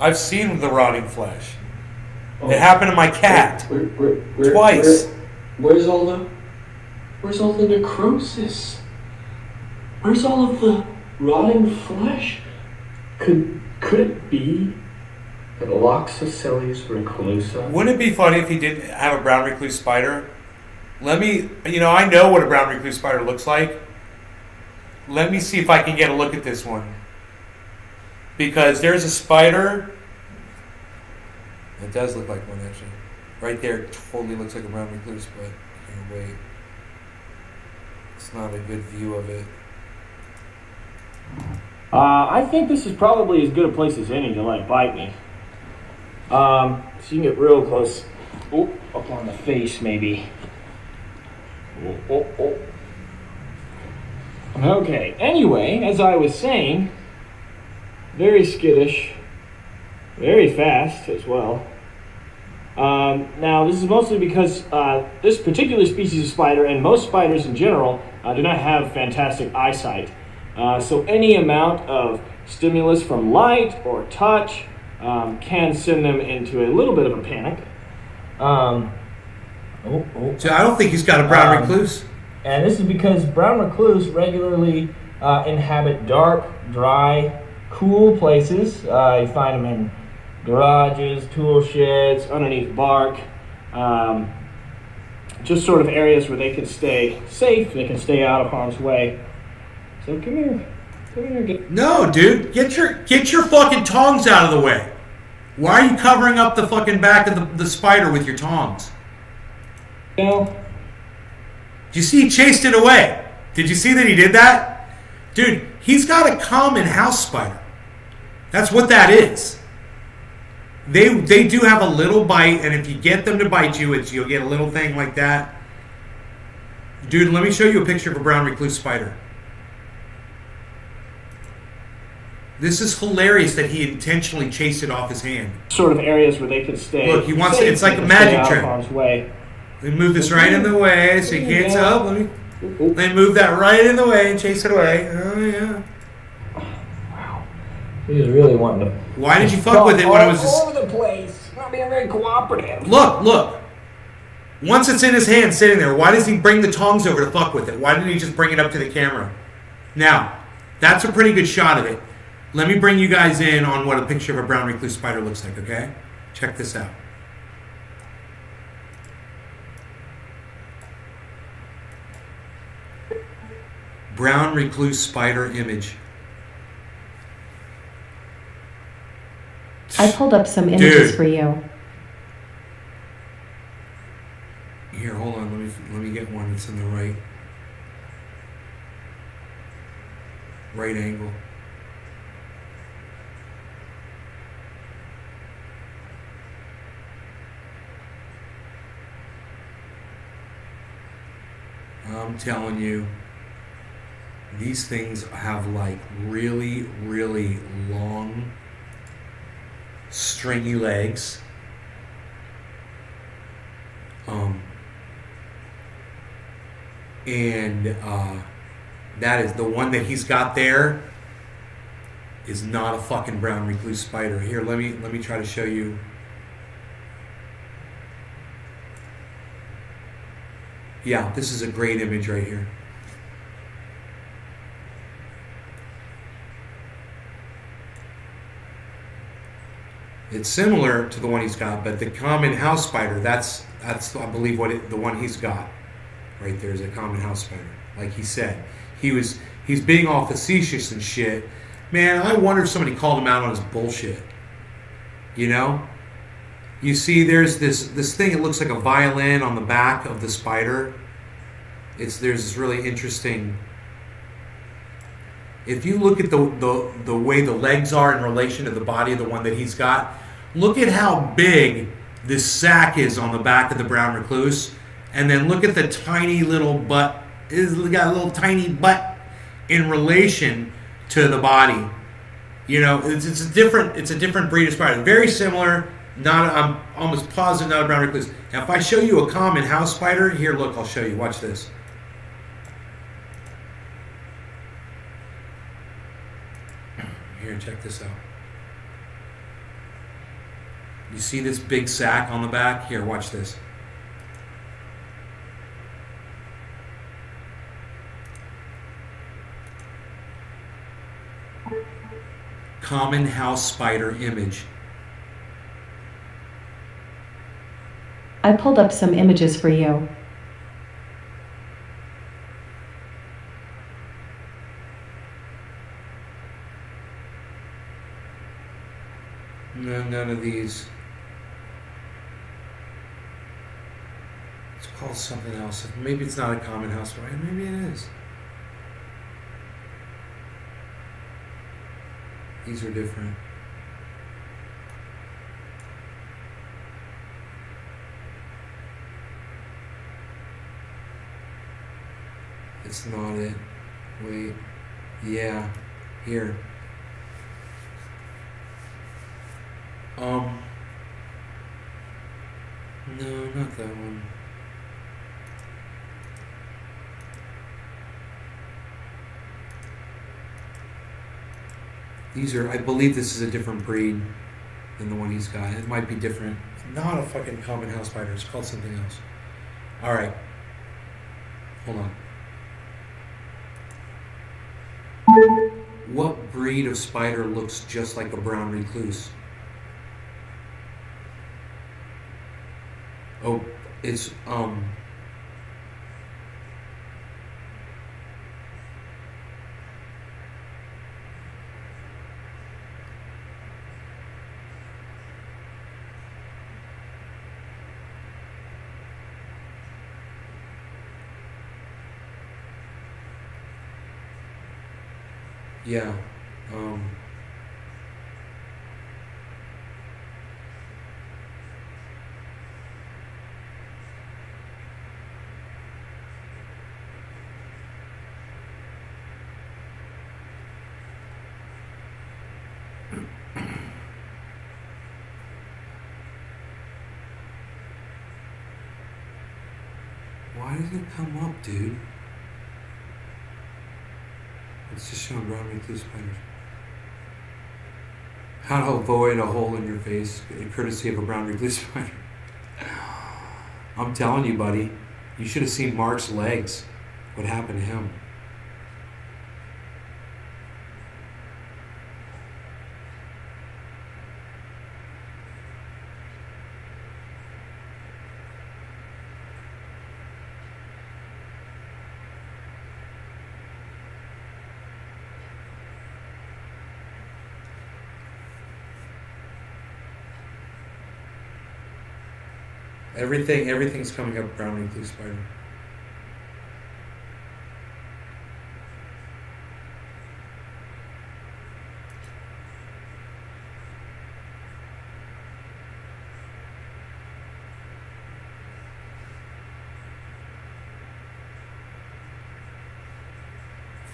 I've seen the rotting flesh. It happened to my cat. Twice. Where's all the necrosis? Where's all of the rotting flesh? Could it be that Loxosceles reclusa? Wouldn't it be funny if he didn't have a brown recluse spider? I know what a brown recluse spider looks like. Let me see if I can get a look at this one. Because there's a spider. It does look like one, actually. Right there, it totally looks like a brown recluse, but here, wait. It's not a good view of it. I think this is probably as good a place as any to let it bite me. So you can get real close. Oh, up on the face maybe. Oh. Okay, anyway, as I was saying, very skittish, very fast as well. Now, this is mostly because this particular species of spider, and most spiders in general, do not have fantastic eyesight. So any amount of stimulus from light or touch can send them into a little bit of a panic. So I don't think he's got a brown recluse. And this is because brown recluse regularly inhabit dark, dry, cool places. You find them in garages, tool sheds, underneath bark, just sort of areas where they can stay safe, they can stay out of harm's way. So come here, No, dude, get your fucking tongs out of the way. Why are you covering up the fucking back of the spider with your tongs? No. Did you see he chased it away? Did you see that he did that? Dude, he's got a common house spider. That's what that is. They do have a little bite, and if you get them to bite you, you'll get a little thing like that. Dude, let me show you a picture of a brown recluse spider. This is hilarious that he intentionally chased it off his hand. Sort of areas where they can stay. Look, he wants safe, it's like they a can stay magic out of trick. harm's way. Let me move this right in the way so you can't tell. Let me move that right in the way and chase it away. Oh, yeah. He was really wanting to. Why did you fuck with it when it was all over the place? Not being very cooperative. Look. Once it's in his hand sitting there, why does he bring the tongs over to fuck with it? Why didn't he just bring it up to the camera? Now, that's a pretty good shot of it. Let me bring you guys in on what a picture of a brown recluse spider looks like, okay? Check this out. Brown recluse spider image. I pulled up some images Dude. for you. Here, hold on. Let me get one that's in the right angle. I'm telling you, these things have like really, really long, stringy legs. And that is the one that he's got there is not a fucking brown recluse spider. Here, let me try to show you. Yeah, this is a great image right here. It's similar to the one he's got, but the common house spider, that's I believe the one he's got. Right there is a common house spider. Like he said, he's being all facetious and shit. Man, I wonder if somebody called him out on his bullshit. You know? You see, there's this thing. It looks like a violin on the back of the spider. There's this really interesting. If you look at the way the legs are in relation to the body of the one that he's got, look at how big this sack is on the back of the brown recluse, and then look at the tiny little butt. It's got a little tiny butt in relation to the body. You know, it's a different breed of spider. Very similar. I'm almost positive not a brown recluse. Now, if I show you a common house spider, here, look, I'll show you. Watch this. Here, check this out. You see this big sack on the back? Here, watch this. Common house spider image. I pulled up some images for you. No, none of these. It's called something else. Maybe it's not a common house spider. Maybe it is. These are different. It's not it. Wait. Yeah. Here. No, not that one. These are, I believe this is a different breed than the one he's got. It might be different. Not a fucking common house spider. It's called something else. Alright. Hold on. What breed of spider looks just like a brown recluse? Oh, it's, yeah, why does it come up, dude? It's just showing brown recluse spiders. How to avoid a hole in your face, courtesy of a brown recluse spider. I'm telling you, buddy, you should have seen Mark's legs. What happened to him? Everything's coming up brown recluse spider.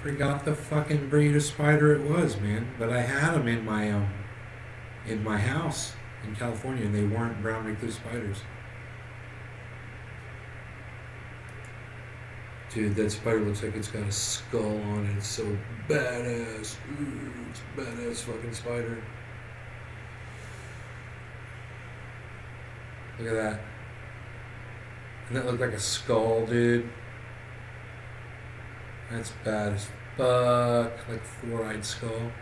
Forgot the fucking breed of spider it was, man. But I had them in my house in California, and they weren't brown recluse spiders. Dude, that spider looks like it's got a skull on it. It's so badass. Ooh, it's a badass fucking spider. Look at that. Doesn't that look like a skull, dude? That's bad as fuck. Like a four-eyed skull.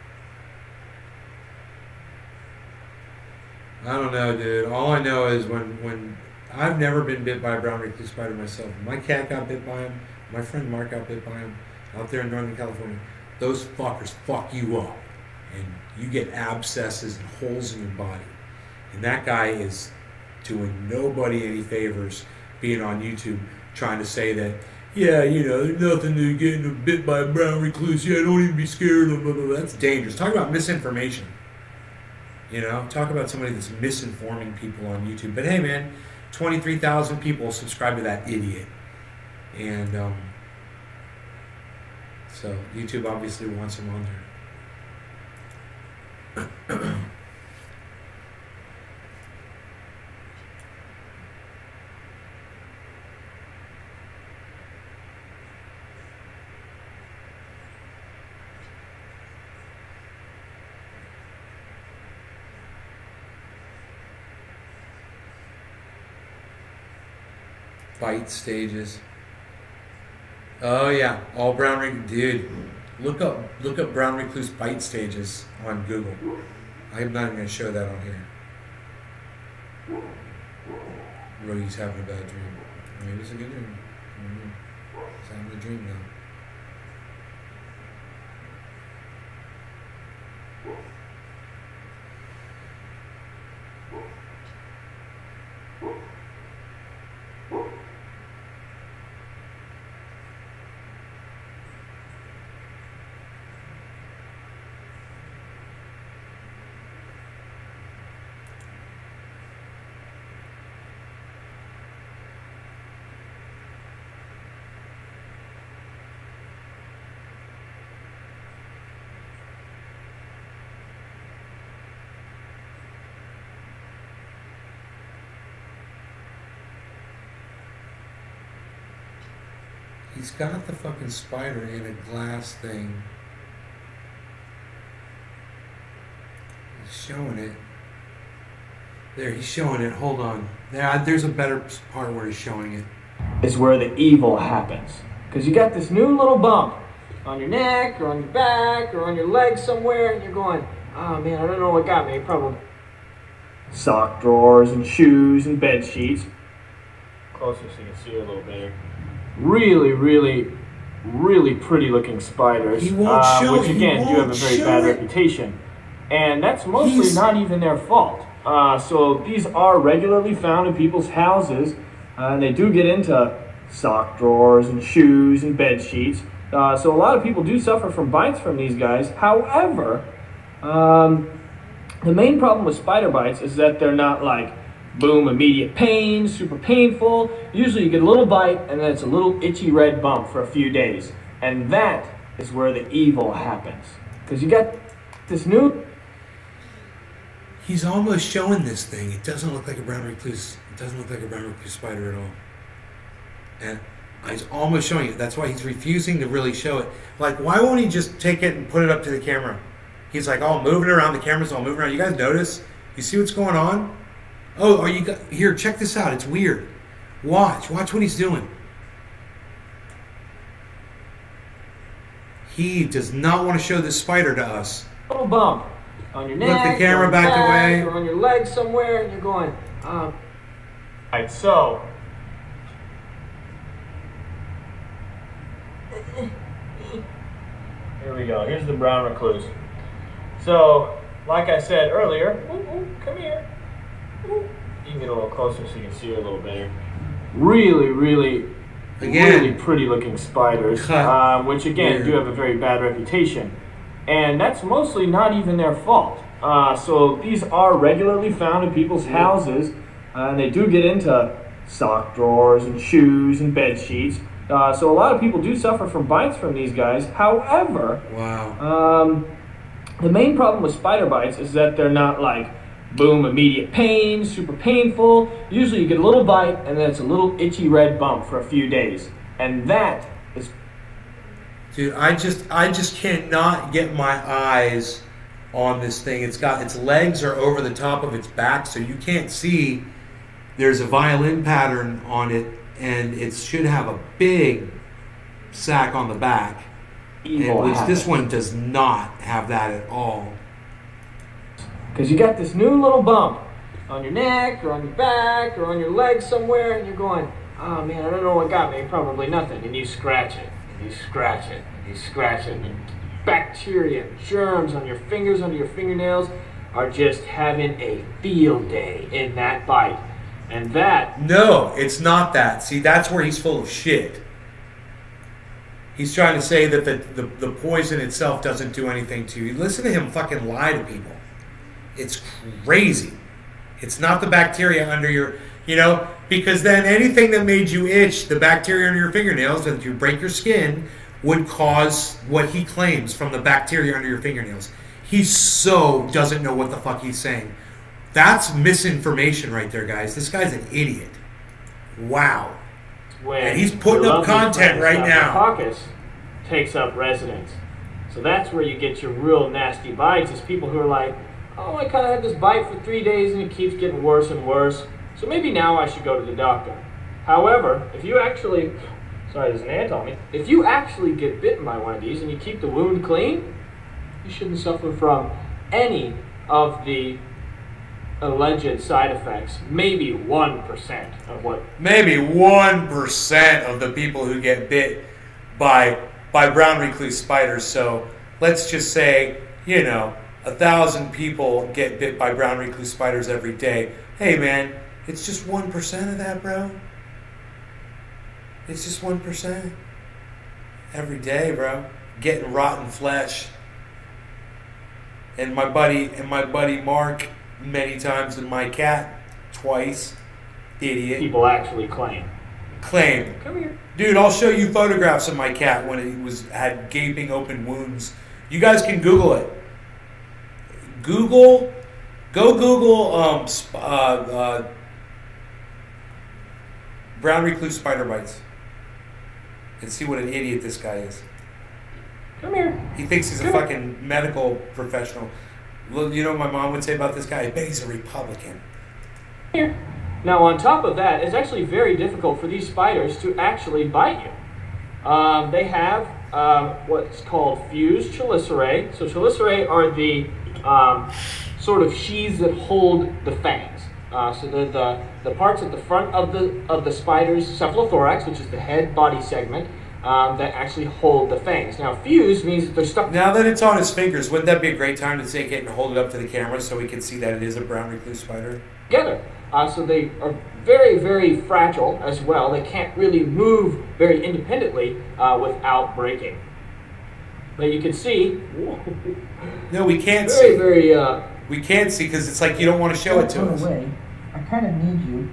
I don't know, dude. All I know is when I've never been bit by a brown recluse spider myself. My cat got bit by him. My friend Mark got bit by him out there in Northern California. Those fuckers fuck you up, and you get abscesses and holes in your body. And that guy is doing nobody any favors being on YouTube trying to say that, yeah, you know, there's nothing to getting bit by a brown recluse. Yeah, don't even be scared. Blah, blah, blah. That's dangerous. Talk about misinformation. You know, talk about somebody that's misinforming people on YouTube. But hey, man, 23,000 people subscribe to that idiot. And so YouTube obviously wants him on there. Bite stages. Oh yeah, all brown recluse. Dude, look up brown recluse bite stages on Google. I'm not even gonna show that on here. Rhodey's having a bad dream. Maybe it's a good dream. He's having a dream now. He's got the fucking spider in a glass thing. He's showing it. There, he's showing it. Hold on. There's a better part where he's showing it. Is where the evil happens. Because you got this new little bump on your neck or on your back or on your leg somewhere, and you're going, oh man, I don't know what got me. Probably sock drawers and shoes and bed sheets. Closer so you can see it a little better. Really, really, really pretty looking spiders. He won't show which it. again do have a very bad reputation. And that's mostly not even their fault. So these are regularly found in people's houses. And they do get into sock drawers and shoes and bed sheets. So a lot of people do suffer from bites from these guys. However, the main problem with spider bites is that they're not like, boom, immediate pain, super painful. Usually you get a little bite and then it's a little itchy red bump for a few days. And that is where the evil happens. Because you got this new... He's almost showing this thing. It doesn't look like a brown recluse. It doesn't look like a brown recluse spider at all. And he's almost showing it. That's why he's refusing to really show it. Like, why won't he just take it and put it up to the camera? He's like, oh, moving around. The camera's all moving around. You guys notice? You see what's going on? Oh, are you here? Check this out. It's weird. Watch what he's doing. He does not want to show this spider to us. Little bump on your neck, Look, the camera or on your backed back, away. or on your leg somewhere, and you're going, Right, so here we go. Here's the brown recluse. So, like I said earlier, come here. You can get a little closer so you can see it a little better. Really, really, really pretty looking spiders, which again do have a very bad reputation. And that's mostly not even their fault. So these are regularly found in people's houses, and they do get into sock drawers and shoes and bed sheets. So a lot of people do suffer from bites from these guys. However, the main problem with spider bites is that they're not like, boom, immediate pain, super painful. Usually you get a little bite and then it's a little itchy red bump for a few days. And that is... Dude, I just cannot get my eyes on this thing. Its legs are over the top of its back, so you can't see. There's a violin pattern on it, and it should have a big sack on the back. Which this one does not have that at all. Because you got this new little bump on your neck or on your back or on your leg somewhere, and you're going, oh man, I don't know what got me, probably nothing. And you scratch it, and you scratch it, and you scratch it, and bacteria, germs on your fingers, under your fingernails are just having a field day in that bite. And that... No, it's not that. See, that's where he's full of shit. He's trying to say that the poison itself doesn't do anything to you. Listen to him fucking lie to people. It's crazy. It's not the bacteria under your, because then anything that made you itch, the bacteria under your fingernails, that you break your skin, would cause what he claims from the bacteria under your fingernails. He so doesn't know what the fuck he's saying. That's misinformation right there, guys. This guy's an idiot. Wow. And he's putting up content right now. Staphylococcus takes up residence. So that's where you get your real nasty bites, is people who are like, oh, I kind of had this bite for 3 days and it keeps getting worse and worse. So maybe now I should go to the doctor. However, if you actually, sorry, there's an ant on me. If you actually get bitten by one of these and you keep the wound clean, you shouldn't suffer from any of the alleged side effects. Maybe 1% of what... Maybe 1% of the people who get bit by brown recluse spiders. So let's just say, 1,000 people get bit by brown recluse spiders every day. Hey man, it's just 1% of that, bro. It's just 1% every day, bro. Getting rotten flesh. And my buddy Mark many times, and my cat twice. Idiot. People actually claim. Come here. Dude, I'll show you photographs of my cat when it had gaping open wounds. You guys can Google it. Go Google brown recluse spider bites. and see what an idiot this guy is. Come here. He thinks he's a fucking medical professional. Well, you know what my mom would say about this guy? I bet he's a Republican. Here. Now, on top of that, it's actually very difficult for these spiders to actually bite you. They have what's called fused chelicerae. So chelicerae are the sort of sheaths that hold the fangs. So the parts at the front of the spider's cephalothorax, which is the head body segment, that actually hold the fangs. Now, fused means that they're stuck. Now that it's on his fingers, wouldn't that be a great time to take it and hold it up to the camera so we can see that it is a brown recluse spider? Together. So they are very, very fragile as well. They can't really move very independently without breaking. But you can see. No, we can't very, see. Very. We can't see because it's like you don't want to show it to Go us. away. I kind of need you.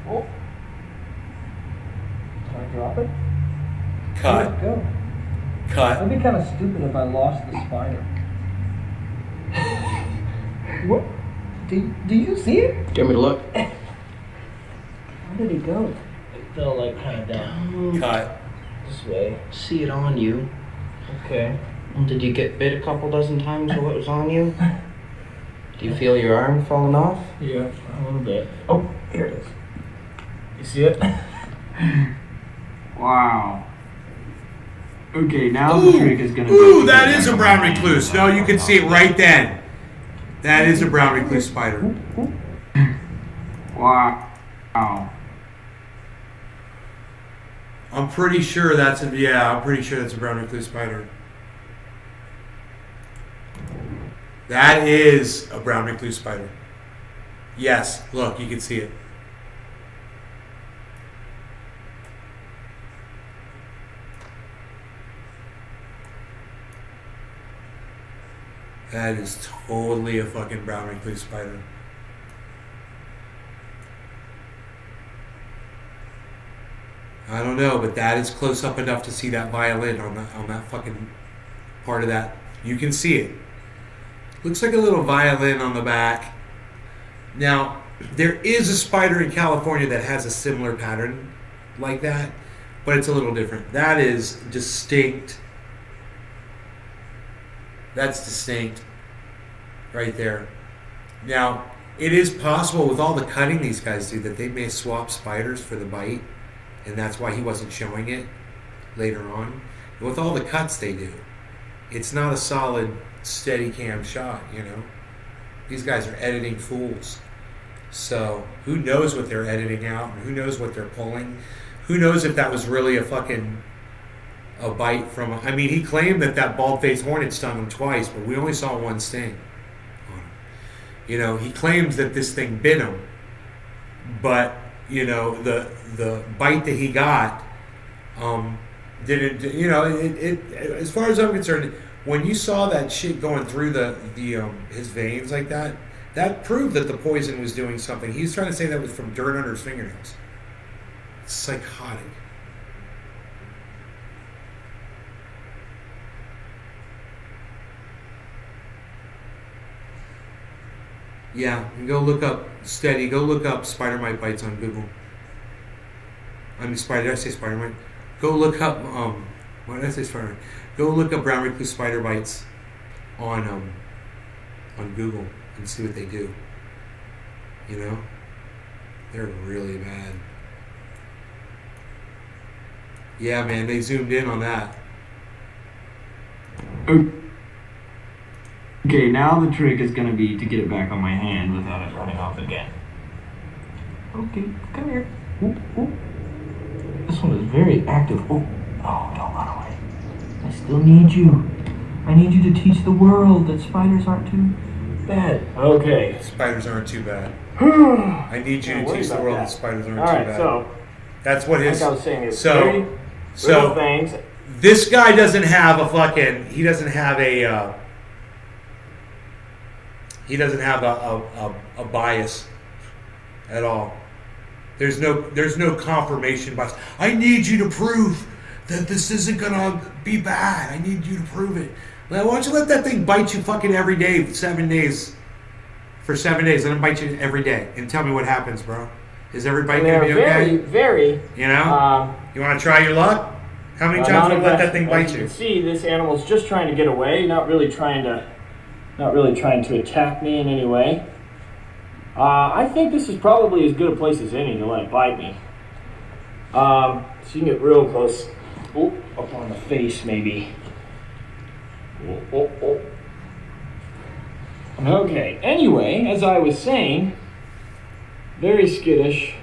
Oh. Can I drop it? Cut. Let it go. Cut. I'd be kind of stupid if I lost the spider. What? Do you see it? Give me a look. Where did it go? It fell like kind of down Cut. this way. See it on you. Okay. Did you get bit a couple dozen times while it was on you? Do you feel your arm falling off? Yeah, a little bit. Oh, here it is. You see it? Wow. Okay, now the trick is going to Ooh, that is a brown recluse. No, you can see it right then. That is a brown recluse spider. Wow. I'm pretty sure that's a brown recluse spider. That is a brown recluse spider. Yes, look, you can see it. That is totally a fucking brown recluse spider. I don't know, but that is close up enough to see that violin on that fucking part of that. You can see it. Looks like a little violin on the back. Now, there is a spider in California that has a similar pattern like that, but it's a little different. That is distinct. That's distinct right there. Now, it is possible with all the cutting these guys do that they may swap spiders for the bite, and that's why he wasn't showing it later on. And with all the cuts they do, it's not a solid steady cam shot, you know. These guys are editing fools. So who knows what they're editing out, and who knows what they're pulling. Who knows if that was really a bite from I mean, he claimed that bald-faced hornet stung him twice, but we only saw one sting on him. You know, he claims that this thing bit him, but you know, the bite that he got didn't, you know, it as far as I'm concerned, when you saw that shit going through his veins like that, that proved that the poison was doing something. He's trying to say that was from dirt under his fingernails. It's psychotic. Yeah, and go look up spider mite bites on Google. Did I say spider mite? Go look up what did I say spider mite? Go look up brown recluse spider bites on Google and see what they do. You know? They're really bad. Yeah, man, they zoomed in on that. Okay, now the trick is going to be to get it back on my hand without it running off again. Okay, come here. Ooh, ooh. This one is very active. Oh, oh, don't run away. I still need you. I need you to teach the world that spiders aren't too bad. Okay. Spiders aren't too bad. I need you to teach the world that spiders aren't too bad. So that's what his. like I was saying, it's so very little things. This guy doesn't have a fucking. He doesn't have a. He doesn't have a bias at all. There's no confirmation bias. I need you to prove that this isn't gonna be bad. I need you to prove it. Why don't you let that thing bite you fucking every day for 7 days? For 7 days, let it bite you every day, and tell me what happens, bro. Is every bite gonna be okay? Very, very. You know. You want to try your luck? How many times will you let that thing bite As you you? can see, this animal's just trying to get away, not really trying to attack me in any way. I think this is probably as good a place as any to let it bite me. So you can get real close. Oh, up on the face maybe. Oh. Okay, anyway, as I was saying, very skittish,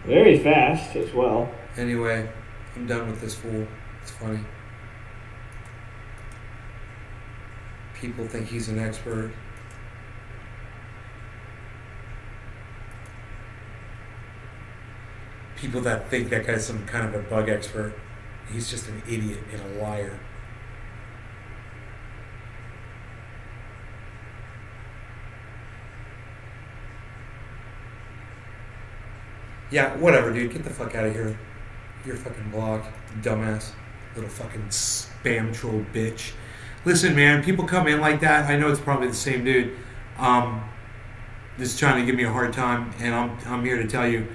very fast as well. Anyway, I'm done with this fool. It's funny. People think he's an expert. People that think that guy's some kind of a bug expert. He's just an idiot and a liar. Yeah, whatever, dude. Get the fuck out of here. You're fucking blocked, dumbass. Little fucking spam troll bitch. Listen, man, people come in like that. I know it's probably the same dude. Just trying to give me a hard time, and I'm here to tell you,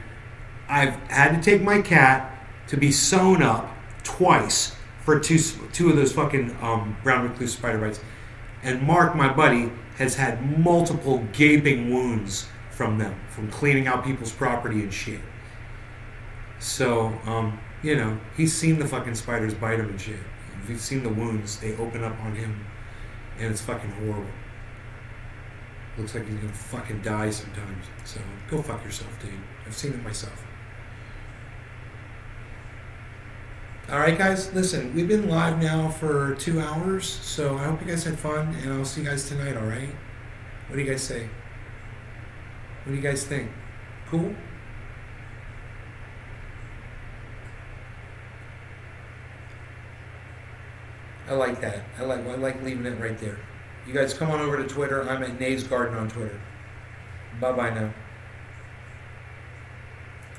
I've had to take my cat to be sewn up twice for two of those fucking brown recluse spider bites. And Mark, my buddy, has had multiple gaping wounds from them, from cleaning out people's property and shit. So, he's seen the fucking spiders bite him and shit. We've seen the wounds. They open up on him, and it's fucking horrible. Looks like he's gonna fucking die sometimes. So, go fuck yourself, dude. I've seen it myself. Alright, guys, listen, we've been live now for 2 hours, so I hope you guys had fun, and I'll see you guys tonight, alright? What do you guys say? What do you guys think? Cool? I like that. I like leaving it right there. You guys come on over to Twitter. I'm at Nave's Garden on Twitter. Bye-bye now.